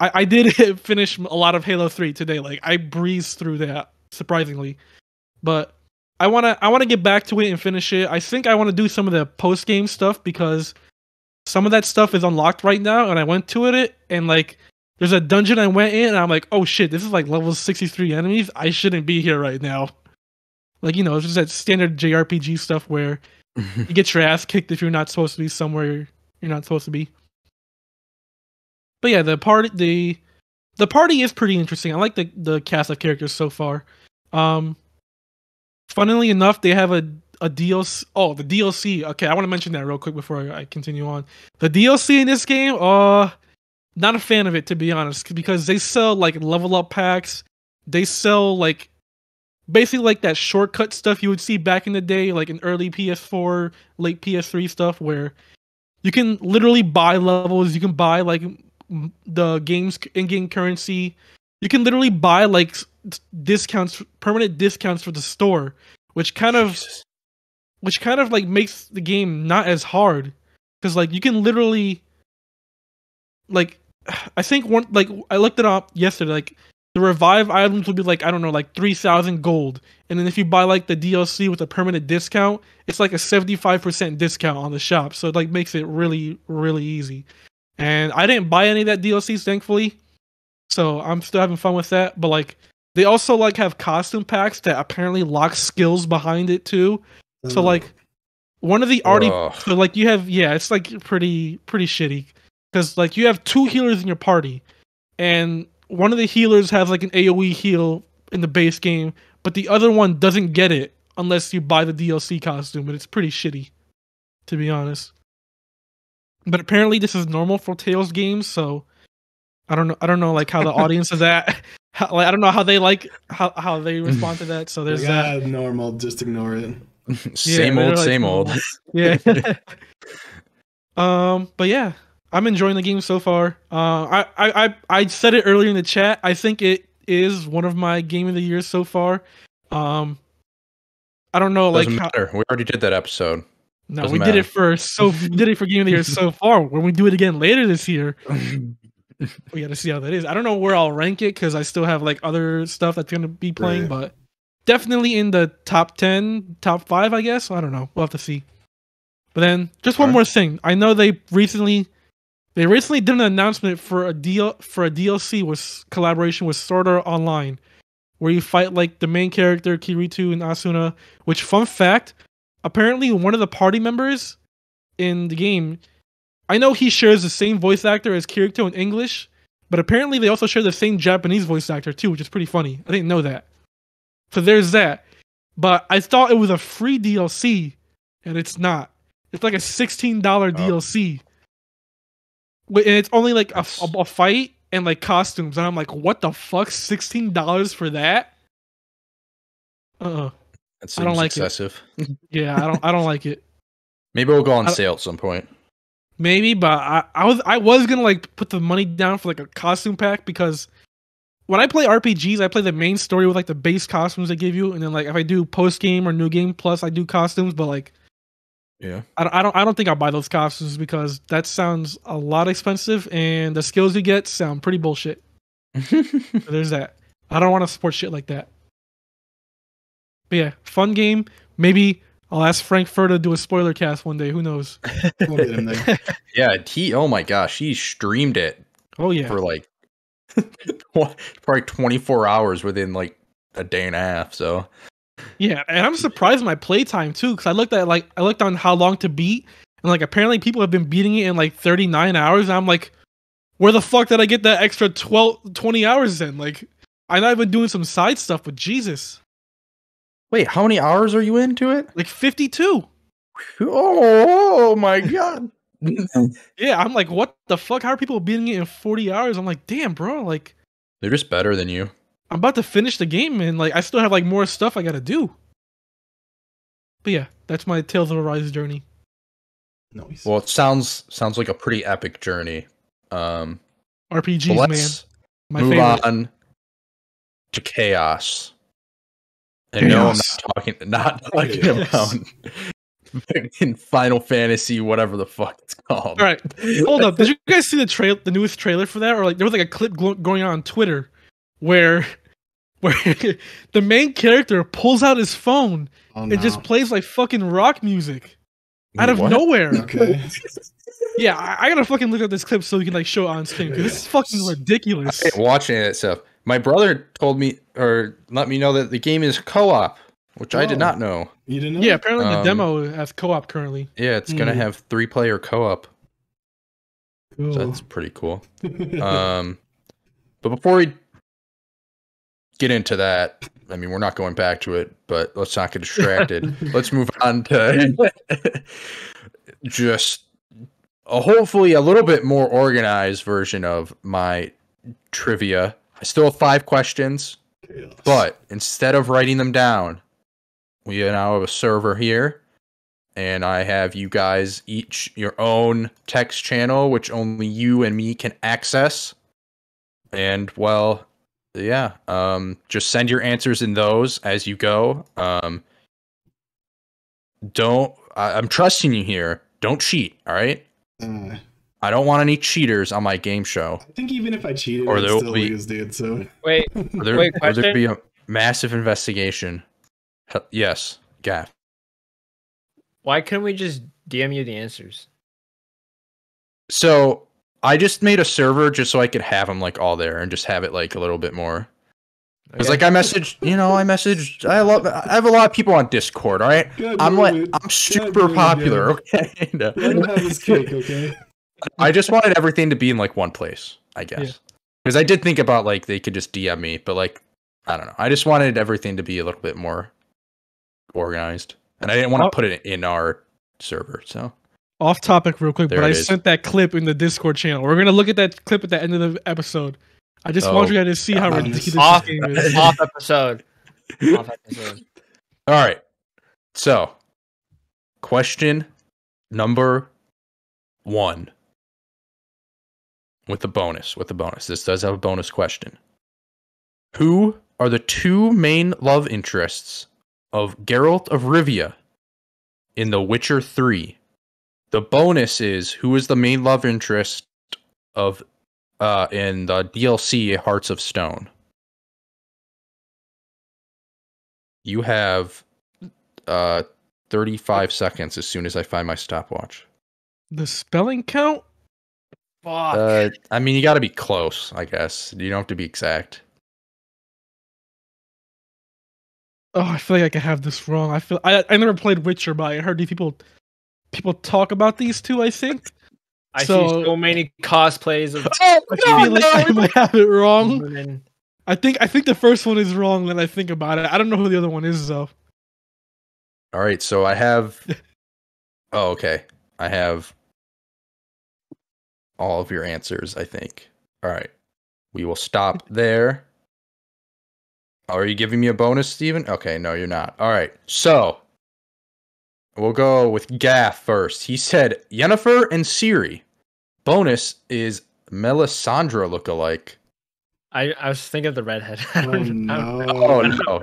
I did finish a lot of Halo 3 today. Like I breezed through that surprisingly, but I wanna get back to it and finish it. I think I want to do some of the post game stuff because some of that stuff is unlocked right now, and I went to it and like there's a dungeon I went in and I'm like, oh shit, this is like level 63 enemies. I shouldn't be here right now. Like, you know, it's just that standard JRPG stuff where you get your ass kicked if you're not supposed to be somewhere you're not supposed to be. But yeah, the party is pretty interesting. I like the cast of characters so far. Funnily enough, they have a DLC. Oh, the DLC. Okay, I want to mention that real quick before I continue on. The DLC in this game, not a fan of it, to be honest, because they sell like level up packs. They sell like basically like that shortcut stuff you would see back in the day, like in early PS4, late PS3 stuff, where you can literally buy levels. You can buy like the game's in-game currency. You can literally buy like discounts, permanent discounts for the store, which kind of like makes the game not as hard, because like you can literally like, I think one, like I looked it up yesterday, like the revive items will be like, I don't know, like 3,000 gold, and then if you buy like the DLC with a permanent discount, it's like a 75% discount on the shop, so it like makes it really really easy. And I didn't buy any of that DLCs, thankfully, so I'm still having fun with that. But like they also like have costume packs that apparently lock skills behind it too. So like one of the so like you have, yeah, it's like pretty shitty, because like you have 2 healers in your party, and one of the healers has like an AoE heal in the base game, but the other one doesn't get it unless you buy the DLC costume, and it's pretty shitty, to be honest. But apparently this is normal for Tales games, so I don't know like how the audience is at. I don't know how they how they respond to that. So there's that. Normal, just ignore it. Same old. Yeah. But yeah, I'm enjoying the game so far. I said it earlier in the chat. I think it is one of my game of the year so far. I don't know, Doesn't matter. We already did that episode. No, we did it first. So we did it for game of the year so far. When we do it again later this year, we got to see how that is. I don't know where I'll rank it because I still have like other stuff that's gonna be playing, but definitely in the top 10, top 5, I guess. I don't know. We'll have to see. But then, just one more thing. I know they recently did an announcement for a DLC with collaboration with Sword Art Online, where you fight like the main character Kirito and Asuna. Which, fun fact, apparently one of the party members in the game, I know he shares the same voice actor as Kirito in English, but apparently they also share the same Japanese voice actor too, which is pretty funny. I didn't know that. So there's that. But I thought it was a free DLC, and it's not. It's like a $16 DLC. And it's only like a fight and like costumes. And I'm like, what the fuck? $16 for that? That seems I don't like excessive. Yeah, I don't like it. Maybe we'll go on sale at some point. Maybe, but I was gonna like put the money down for like a costume pack, because when I play RPGs, I play the main story with like the base costumes they give you, and then like if I do post game or new game plus, I do costumes. But like, yeah, I don't think I'll buy those costumes because that sounds a lot expensive, and the skills you get sound pretty bullshit. So there's that. I don't want to support shit like that. But yeah, fun game. Maybe I'll ask Frank Fur to do a spoiler cast one day. Who knows? We'll get him there. Yeah, oh my gosh, he streamed it. Oh yeah, for like probably 24 hours within like a day and a half. So yeah, and I'm surprised my playtime too, because I looked on how long to beat, and like apparently people have been beating it in like 39 hours. And I'm like, where the fuck did I get that extra 20 hours in? Like, I know I've been doing some side stuff, but Jesus. Wait, how many hours are you into it? Like 52. Oh my god. Yeah, I'm like, what the fuck? How are people beating it in 40 hours? I'm like, damn, bro. Like, they're just better than you. I'm about to finish the game, and like, I still have like more stuff I gotta do. But yeah, that's my Tales of Arise journey. Nice. Well, it sounds like a pretty epic journey. RPGs, man. My move favorite. on to Chaos. And no, I'm not talking about in Final Fantasy, whatever the fuck it's called. All right, hold up. Did you guys see the newest trailer for that? Or like there was like a clip going on Twitter where the main character pulls out his phone and just plays like fucking rock music out of nowhere. Okay. Yeah, I gotta fucking look at this clip so we can like show it on stream, because this is fucking ridiculous. I ain't watching it stuff. My brother told me or let me know that the game is co-op, which I did not know. You didn't know? Yeah, apparently the demo has co-op currently. Yeah, it's gonna have 3-player co-op. Cool. So that's pretty cool. But before we get into that, I mean, we're not going back to it, but let's not get distracted. Let's move on to just hopefully a little bit more organized version of my trivia. I still have 5 questions, but instead of writing them down, we now have a server here, and I have you guys each your own text channel, which only you and me can access. And well, yeah, just send your answers in those as you go. I'm trusting you here. Don't cheat, all right? I don't want any cheaters on my game show. I think even if I cheated, or I'd there will still be, lose, dude. So wait, or there be a massive investigation. Yes, Gaff. Why couldn't we just DM you the answers? So I just made a server just so I could have them like all there and just have it like a little bit more. Because like I have a lot of people on Discord. All right, I'm super popular. Okay, let him have his cake. Okay. I just wanted everything to be in like one place, I guess. Because I did think about like they could just DM me, but like I don't know. I just wanted everything to be a little bit more organized, and I didn't want to put it in our server. So off topic, real quick, There but I it is. sent that clip in the Discord channel. We're gonna look at that clip at the end of the episode. I just want you guys to see how God. ridiculous Off, this game is. off episode. Off episode. all right. So question number 1 with the bonus. This does have a bonus question. Who are the 2 main love interests of Geralt of Rivia in The Witcher 3? The bonus is who is the main love interest of in the DLC Hearts of Stone. You have 35 seconds as soon as I find my stopwatch. The spelling count? Fuck. I mean, you got to be close, I guess. You don't have to be exact. Oh, I feel like I could have this wrong. I never played Witcher, but I heard these people talk about these two. I think I see so many cosplays of. I feel like I might have it wrong. women. I think the first one is wrong. Then I think about it. I don't know who the other one is though. All right, so I have. Oh, okay. I have all of your answers, I think. All right. We will stop there. Are you giving me a bonus, Steven? Okay, no, you're not. All right. So, we'll go with Gaff first. He said Yennefer and Ciri. Bonus is Melisandre lookalike. I was thinking of the redhead. Oh, no. Oh, no.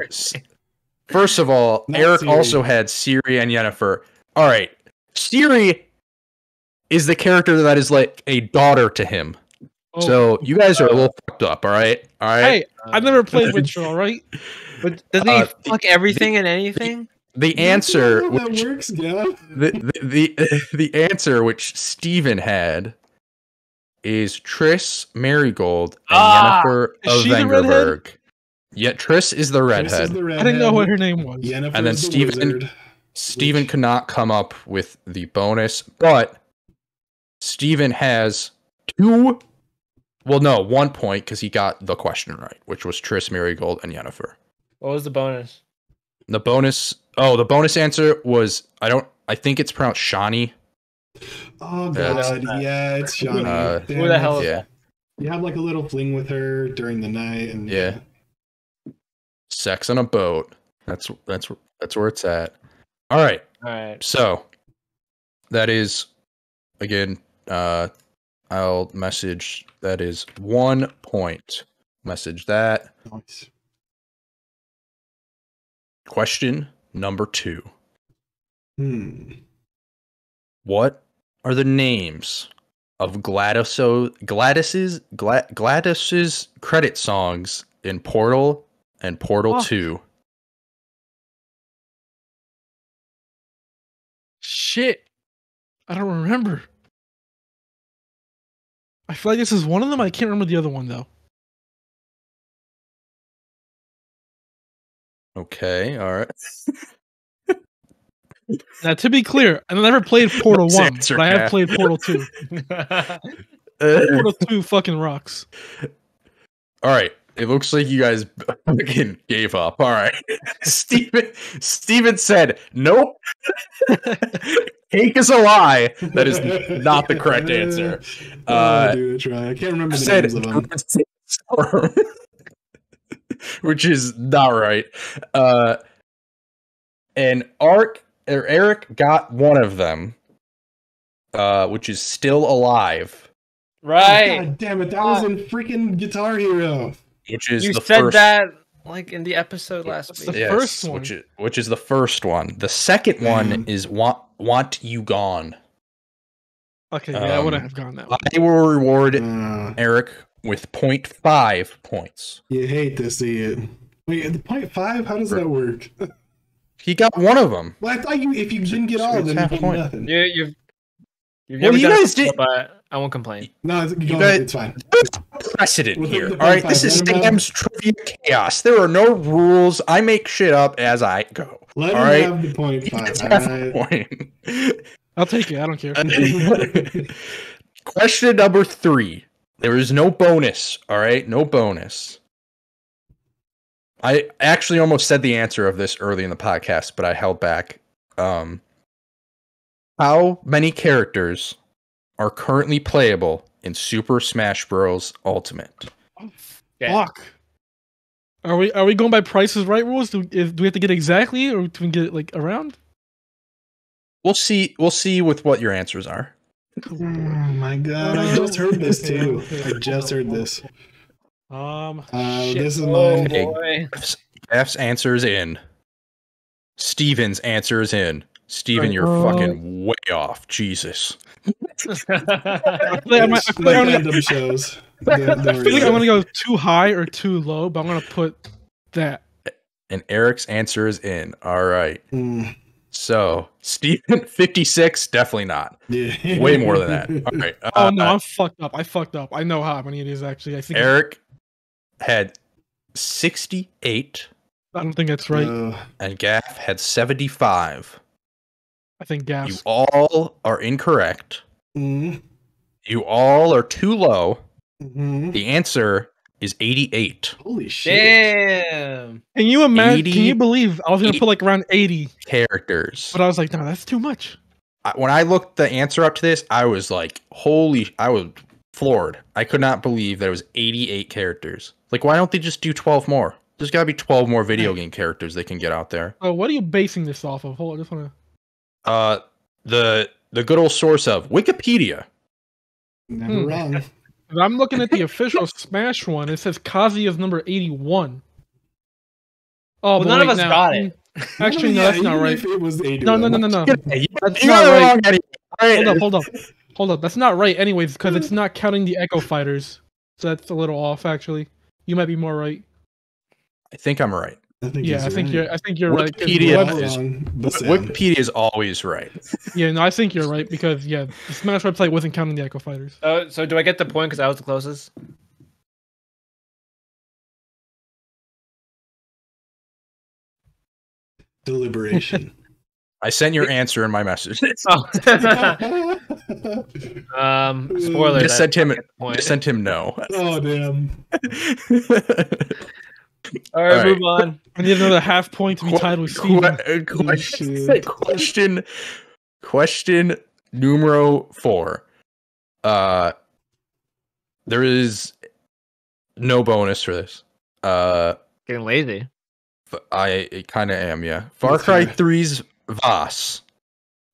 First of all, Not Eric Ciri. also had Ciri and Yennefer. All right. Ciri is the character that is like a daughter to him. Oh. So you guys are a little fucked up, all right? All right. Hey, I never played Witcher. All right. But doesn't he fuck everything and anything? The answer, That's not how which, that works, yeah. the answer which Steven had is Triss Marigold and Yennefer Is of she the redhead? Vengerberg. Yeah, Triss is the This is redhead. the I didn't know redhead. what her name was. Yennefer And then is the Steven- wizard. Steven could not come up with the bonus, but Steven has 1 point because he got the question right, which was Triss Marigold and Yennefer. What was the bonus? The bonus answer was I think it's pronounced Shani. Oh That's- god, yeah, it's Shawnee. Damn Who the it. hell is Yeah. You have like a little fling with her during the night, and Yeah. Sex on a boat. That's where it's at. All right. All right. So that is again I'll message that is 1 point. Message that. Nice. Question number 2. What are the names of Gladys's credit songs in Portal and Portal Oh. 2? Shit. I don't remember. I feel like this is one of them. I can't remember the other one though. Okay, all right. Now, to be clear, I never played Portal Nice 1, answer, but I Matt. have played Portal 2. Portal 2 fucking rocks. All right. It looks like you guys fucking gave up. All right. Steven said, nope. Cake is a lie. That is not the correct answer. Dude, try. I can't remember the Said names of them. Storm, which is not right. And Eric got one of them, which is Still Alive, Right. God damn it, that was in freaking Guitar Hero. which is You the said first. that like in the episode last the week. Yes, first one. which is the first one. The second one Damn. is Want You Gone. Okay, yeah, I wouldn't Um, have gone that way. I will reward Uh, Eric with 0.5 points. you hate to see it. Wait, the 0.5? How does that work? He got one of them. Well, I thought if you didn't get all, It's then you half get point. nothing. You've Well, never you done guys it, did- but I won't complain. No, guys- it's fine. Precedent With here. the All right, 0.5, this is let him Sam's trivia chaos. There are no rules. I make shit up as I go. Let all him right, have the 0.5. It's all half right? a point. I'll take it. I don't care. Question number 3. There is no bonus. All right, no bonus. I actually almost said the answer of this early in the podcast, but I held back. How many characters are currently playable in Super Smash Bros. Ultimate? Oh, Yeah. fuck. Are we going by Prices Right rules? Do we have to get exactly, or do we get it like around? We'll see. We'll see with what your answers are. Oh my god! I just heard this too. I just heard this. Shit. This is Oh mine. boy. F's answer is in. Steven's answer is in. Steven, you're Oh. fucking way off. Jesus. I feel like Like random shows. I feel like I'm gonna go too high or too low, but I'm gonna put that. And Eric's answer is in. All right. Mm, So, Steven, 56, definitely not. yeah. Way more than that. All right. Oh no, I'm fucked up. I fucked up. I know how many it is actually. I think Eric had 68 I don't think that's right. and Gaff had 75. I think gas. You all are incorrect. mm, You all are too low. mhm. The answer is 88 Holy shit! Damn. Can you imagine? 80 Can you believe I was gonna put like around 80, characters. but I was like, no, that's too much. When I looked the answer up to this, I was like, I was floored. I could not believe there was 88 characters. Like, why don't they just do 12 more? There's got to be 12 more video game characters they can get out there. Oh, what are you basing this off of? Hold on, I just wanna. The good old source of Wikipedia. Never wrong. If I'm looking at the official Smash one. It says Kazuya's number 81. Oh, Well, but none of wait, us now- got it. Actually, no, Yeah, that's not even right. If it was 81. No. Hey, That's you not got it right. wrong anyway. All right. Hold up. That's not right, anyways, because it's not counting the Echo Fighters. So that's a little off, actually. You might be more right. I think I'm right. I think Yeah, he's I think right. you're right. 'cause the Wikipedia web- is- Wrong, but Sam. Wikipedia is always right. Yeah, no, I think you're right because the Smash website wasn't counting the Echo Fighters. So do I get the point because I was the closest? Deliberation. I sent your answer in my message. Oh. Spoilers. Just I sent him. get the point. Just sent him no. Oh damn! All right, All right. move on. I need another half point to be tied with Steven. Question numero 4. There is no bonus for this. Getting lazy. I kind of am, yeah. Far Cry 3's Voss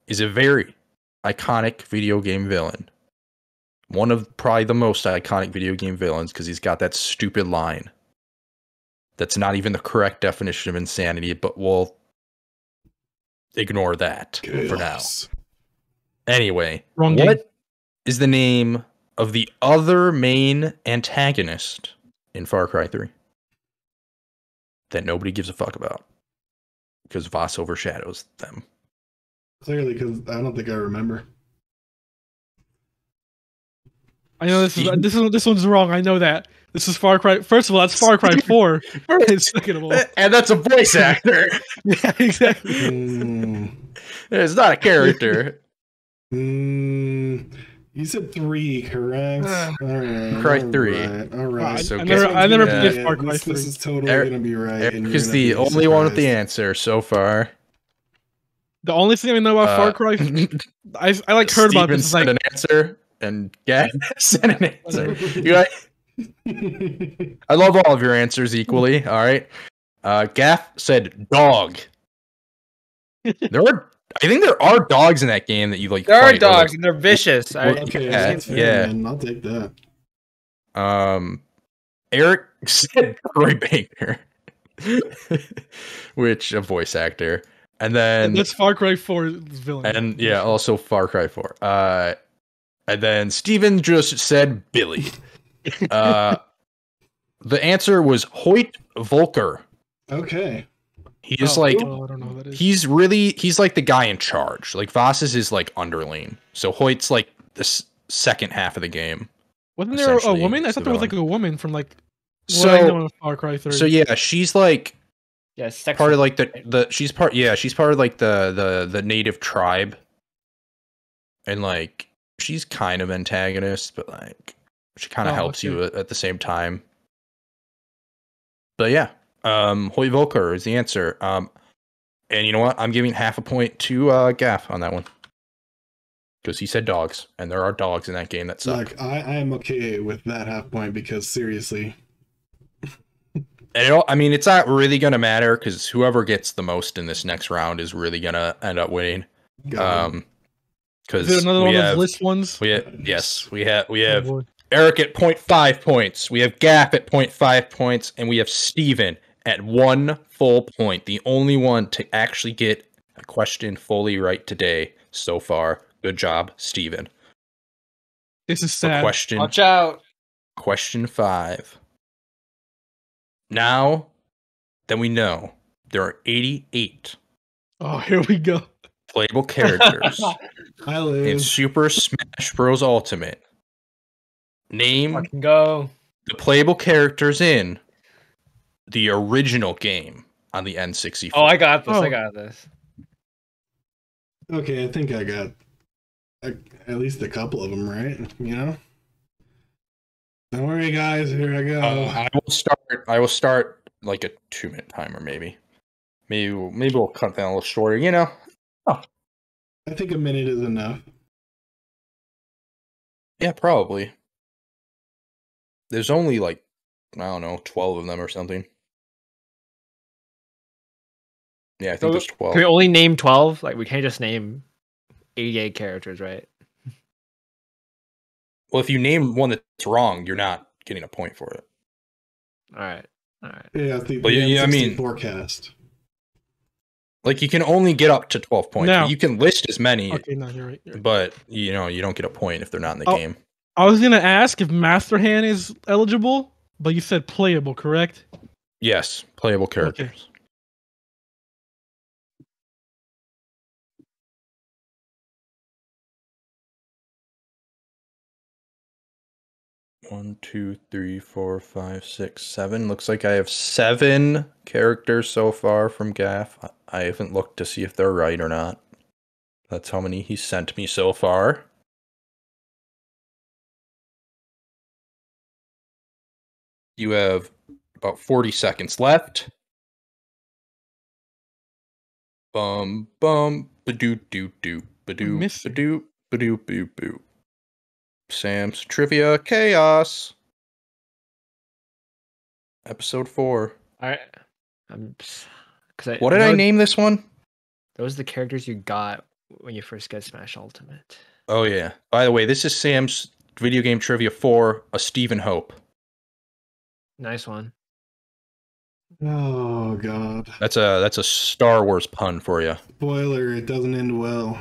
is a very iconic video game villain. One of probably the most iconic video game villains because he's got that stupid line. That's not even the correct definition of insanity, but we'll ignore that for now. Chaos. Anyway, Wrong game. what is the name of the other main antagonist in Far Cry 3 that nobody gives a fuck about? Because Voss overshadows them. Clearly, because I don't think I remember. I know this one's wrong. I know that. This is Far Cry. First of all, that's Far Cry 4. And second of all, And that's a voice actor. yeah, exactly. It's not a character. You said 3, correct? All right, Cry all 3. right, all right. So I guess- never Yeah. played Far Cry This 3. is totally Eric- gonna be right. Eric and you're is gonna the be only one with the surprised. answer so far. The only thing I know about Far Cry, I like heard about Steven this. It's said like, an answer, and Gav said an answer. You like, I love all of your answers equally. All right. Gaff said dog. I think there are dogs in that game that you like. There are fight or, dogs like- and they're vicious. Okay, Yeah, that's fair, yeah. man. I'll take that. Eric said Troy Baker, which a voice actor, and then that's Far Cry 4's villain. and yeah, also Far Cry 4. And then Steven just said Billy. The answer was Hoyt Volker. Okay. He is Oh, like I don't know who that is. he's like the guy in charge. Like Voss is his like underling. So Hoyt's like the second half of the game. Wasn't there a essentially, woman? I it's thought the there was like villain. a woman from like what I know in Far Cry 3. So yeah, she's like Yeah, sex part of like she's part of like the native tribe. And like she's kind of antagonist, but like she kind of helps you at the same time. But yeah, Hoy Volker is the answer. And you know what? I'm giving half a point to Gaff on that one. Because he said dogs, and there are dogs in that game that suck. Look, I am okay with that half point because seriously. And it's not really going to matter because whoever gets the most in this next round is really going to end up winning. Because is it another one of those list ones? We have Eric at 0.5 points. We have Gaff at 0.5 points, and we have Steven at 1 full point. The only one to actually get a question fully right today so far. Good job, Steven. This is sad. Watch out. Question 5. Now that we know there are 88 here we go. playable characters in Super Smash Bros. Ultimate, name the playable characters in the original game on the N64. Oh, I got this. Okay, I think I got at least a couple of them right. You know. Don't worry, guys. Here I go. I will start like a 2-minute timer, maybe. Maybe we'll cut down a little shorter. You know. Oh, I think a minute is enough. Yeah, probably. There's only like, I don't know, 12 of them or something. Yeah, I think there's 12. Can we only name 12? Like, we can't just name 88 characters, right? Well, if you name one that's wrong, you're not getting a point for it. All right. Yeah, I mean, forecast. Like, you can only get up to 12 points. No. You can list as many. Okay, no, you're right. But, you don't get a point if they're not in the game. I was going to ask if Master Hand is eligible, but you said playable, correct? Yes, playable characters. Okay. One, 2, 3, 4, 5, 6, 7. Looks like I have 7 characters so far from Gaff. I haven't looked to see if they're right or not. That's how many he sent me so far. You have about 40 seconds left. Bum bum ba-doo doo doo ba-doo ba-doo ba-doo boo boo. Sam's Trivia Chaos. Episode 4. All right. What did I name this one? Those are the characters you got when you first get Smash Ultimate. Oh, yeah. By the way, this is Sam's Video Game Trivia 4, A Stephen Hope. Nice one. Oh, God. That's a Star Wars pun for you. Spoiler, it doesn't end well.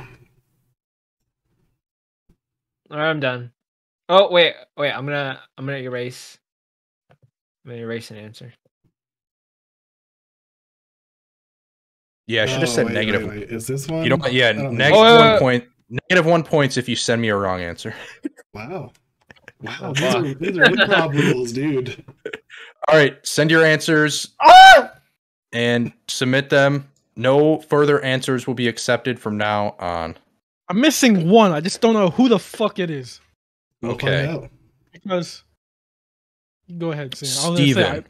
All right, I'm done. Oh, wait. I'm gonna erase. I'm gonna erase an answer. Yeah, I should have said negative. Wait. Is this one? You don't. Yeah, -1 point. -1 points if you send me a wrong answer. Wow. These are improv rules, dude. All right, send your answers and submit them. No further answers will be accepted from now on. I'm missing one. I just don't know who the fuck it is. We'll find out. Because go ahead, Sam. Steven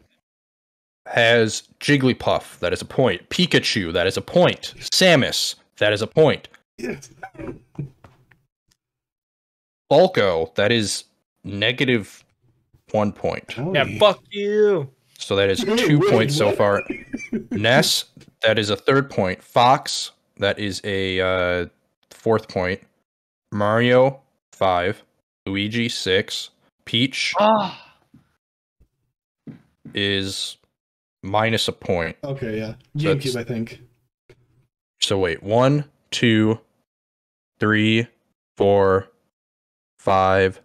has Jigglypuff. That is a point. Pikachu. That is a point. Samus. That is a point. Yes. Falco. That is -1 point. Yeah, fuck you. So that is 2 points so far. Ness. That is a 3rd point. Fox. That is a 4th point. Mario 5. Luigi 6. Peach is -1 point. Okay, yeah. GameCube, I think. So wait, 1, 2, 3, 4, 5,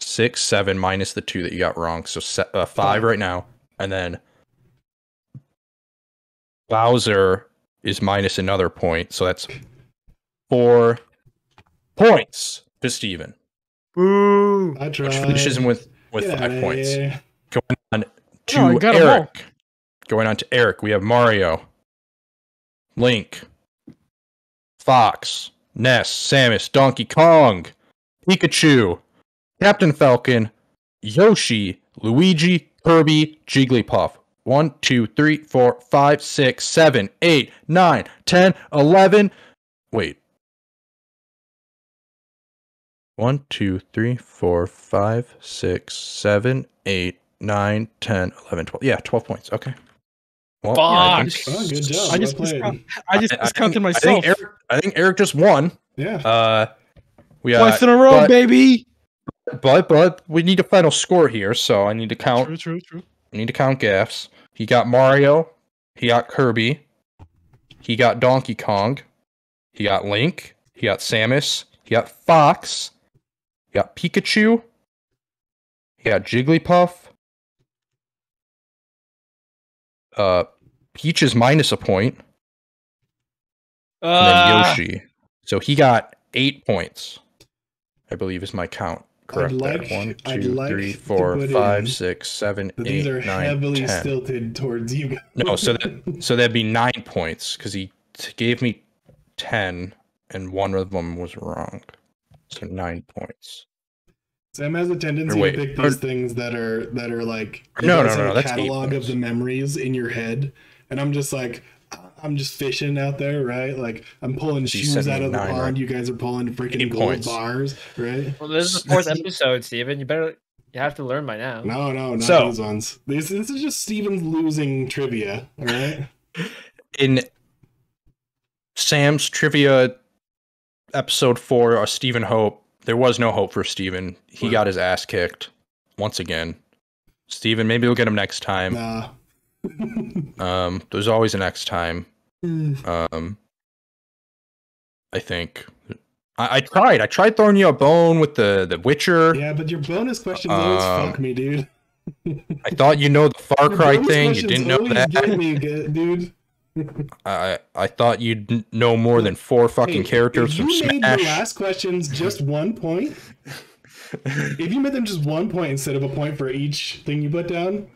6, 7 minus the 2 that you got wrong. So 5 right now, and then Bowser is minus another point. So that's 4 points to Steven. Boo! I tried. Which finishes him with 5 points. Going on to Eric. Going on to Eric, we have Mario, Link, Fox, Ness, Samus, Donkey Kong, Pikachu, Captain Falcon, Yoshi, Luigi, Kirby, Jigglypuff. 1, 2, 3, 4, 5, 6, 7, 8, 9, 10, 11. Wait. 1, 2, 3, 4, 5, 6, 7, 8, 9, 10, 11, 12. Yeah, 12 points. Okay. Well, Fuck. I think, Oh, good job. I just discounted myself. I think Eric just won. Yeah. We Twice in a row, baby. But we need a final score here, so I need to count. True. I need to count gaffs. He got Mario. He got Kirby. He got Donkey Kong. He got Link. He got Samus. He got Fox. He got Pikachu. He got Jigglypuff. Peach is minus a point. And then Yoshi. So he got 8 points. I believe is my count. Correct. 1, 2, 3, 4, 5, 6, 7, 8, these are 9, heavily 10. stilted towards you guys. No, so that'd be 9 points because he gave me 10 and one of them was wrong. So 9 points. Sam has a tendency to pick these things that are like no, that's catalog of the memories in your head, and I'm just fishing out there, right? Like I'm pulling shoes out of the pond. Right? You guys are pulling freaking gold bars, right? Well, this is the 4th episode, Steven. You have to learn by now. No, not these ones. This is just Steven's losing trivia, all right? In Sam's trivia episode 4, Stephen Hope, there was no hope for Steven. He got his ass kicked once again. Steven, maybe we'll get him next time. Nah. There's always a next time. I think I tried throwing you a bone with the Witcher. Yeah, but your bonus questions always fuck me, dude. I thought the Far Cry thing. You didn't know that. Get me, dude. I thought you'd know more than 4 fucking characters from Smash. You made the last questions just 1 point. If you made them just 1 point instead of a point for each thing you put down,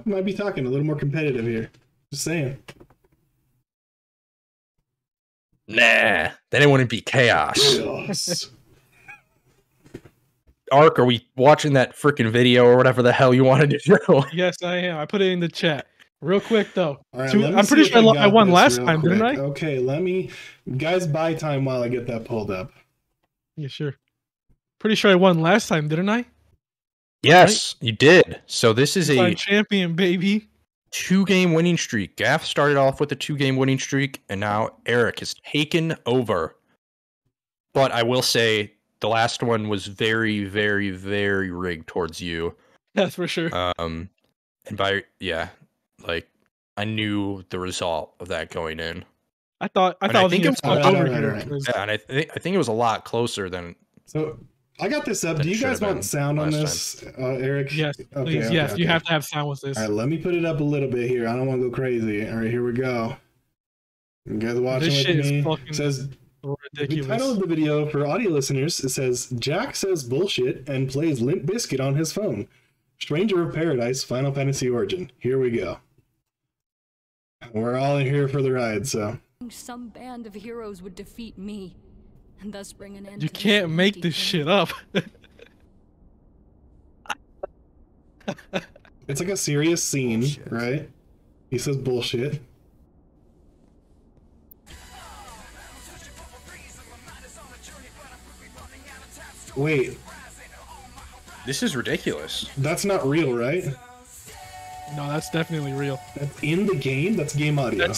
might be talking a little more competitive here. Just saying. Nah, then it wouldn't be chaos. Ark, are we watching that freaking video or whatever the hell you wanted to show? Yes, I am. I put it in the chat. Real quick, though. All right, I'm pretty sure I won last time, didn't I? Okay, guys, buy time while I get that pulled up. Yeah, sure. Pretty sure I won last time, didn't I? Yes, right? You did. So this is a champion, baby. 2-game winning streak. Gaff started off with a 2-game winning streak, and now Eric has taken over. But I will say the last one was very, very, very rigged towards you. That's for sure. And I knew the result of that going in. I thought it was Yeah, and I think it was a lot closer than. So I got this up. Do you guys want sound on this, Eric? Yes, please. Okay, yes, you have to have sound with this. All right, let me put it up a little bit here. I don't want to go crazy. All right, here we go. You guys watching this with me? It says ridiculous. The title of the video for audio listeners, it says Jack says bullshit and plays Limp Bizkit on his phone. Stranger of Paradise, Final Fantasy Origin. Here we go. We're all in here for the ride, so. Some band of heroes would defeat me, and thus bring an end. You can't make this shit up. It's like a serious scene, right? He says bullshit. Wait. This is ridiculous. That's not real, right? No, that's definitely real. That's in the game? That's game audio.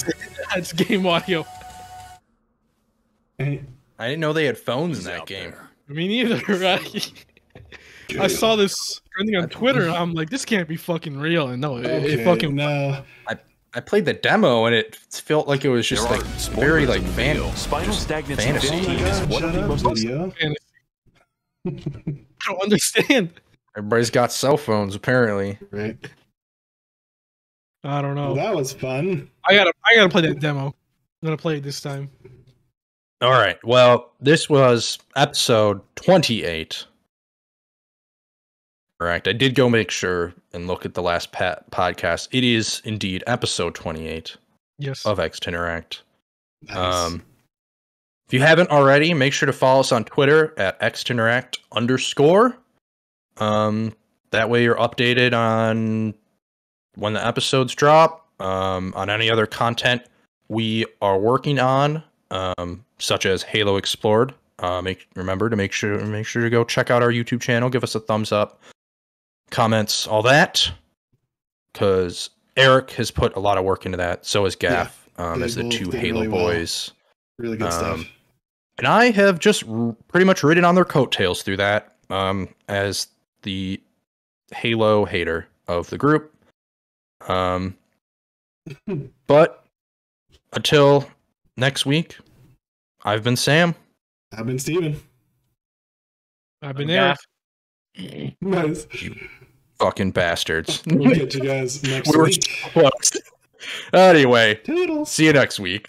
That's game audio. I didn't know they had phones in that game. Me neither, right? I saw this trending on Twitter, and I'm like, this can't be fucking real. And no, it fucking... No. I played the demo, and it felt like it was just like very like Spinal stagnancy fantasy. Is one of the most video. I don't understand. Everybody's got cell phones, apparently. Right. I don't know. Well, that was fun. I gotta play that demo. I'm gonna play it this time. All right. Well, this was episode 28. Correct. I did go make sure and look at the last podcast. It is indeed episode 28. Yes. Of Xtinteract. Nice. If you haven't already, make sure to follow us on Twitter at Xtinteract_. That way you're updated on when the episodes drop, on any other content we are working on, such as Halo Explored. Remember to make sure to go check out our YouTube channel, give us a thumbs up, comments, all that, because Eric has put a lot of work into that. So has Gaff, as the two Halo boys. Really good stuff. And I have just pretty much ridden on their coattails through that, as the Halo hater of the group. But until next week, I've been Sam. I've been Steven. I've been Eric. Nice. You fucking bastards. We'll catch you guys next week. Close. Anyway, Toodles. see you next week.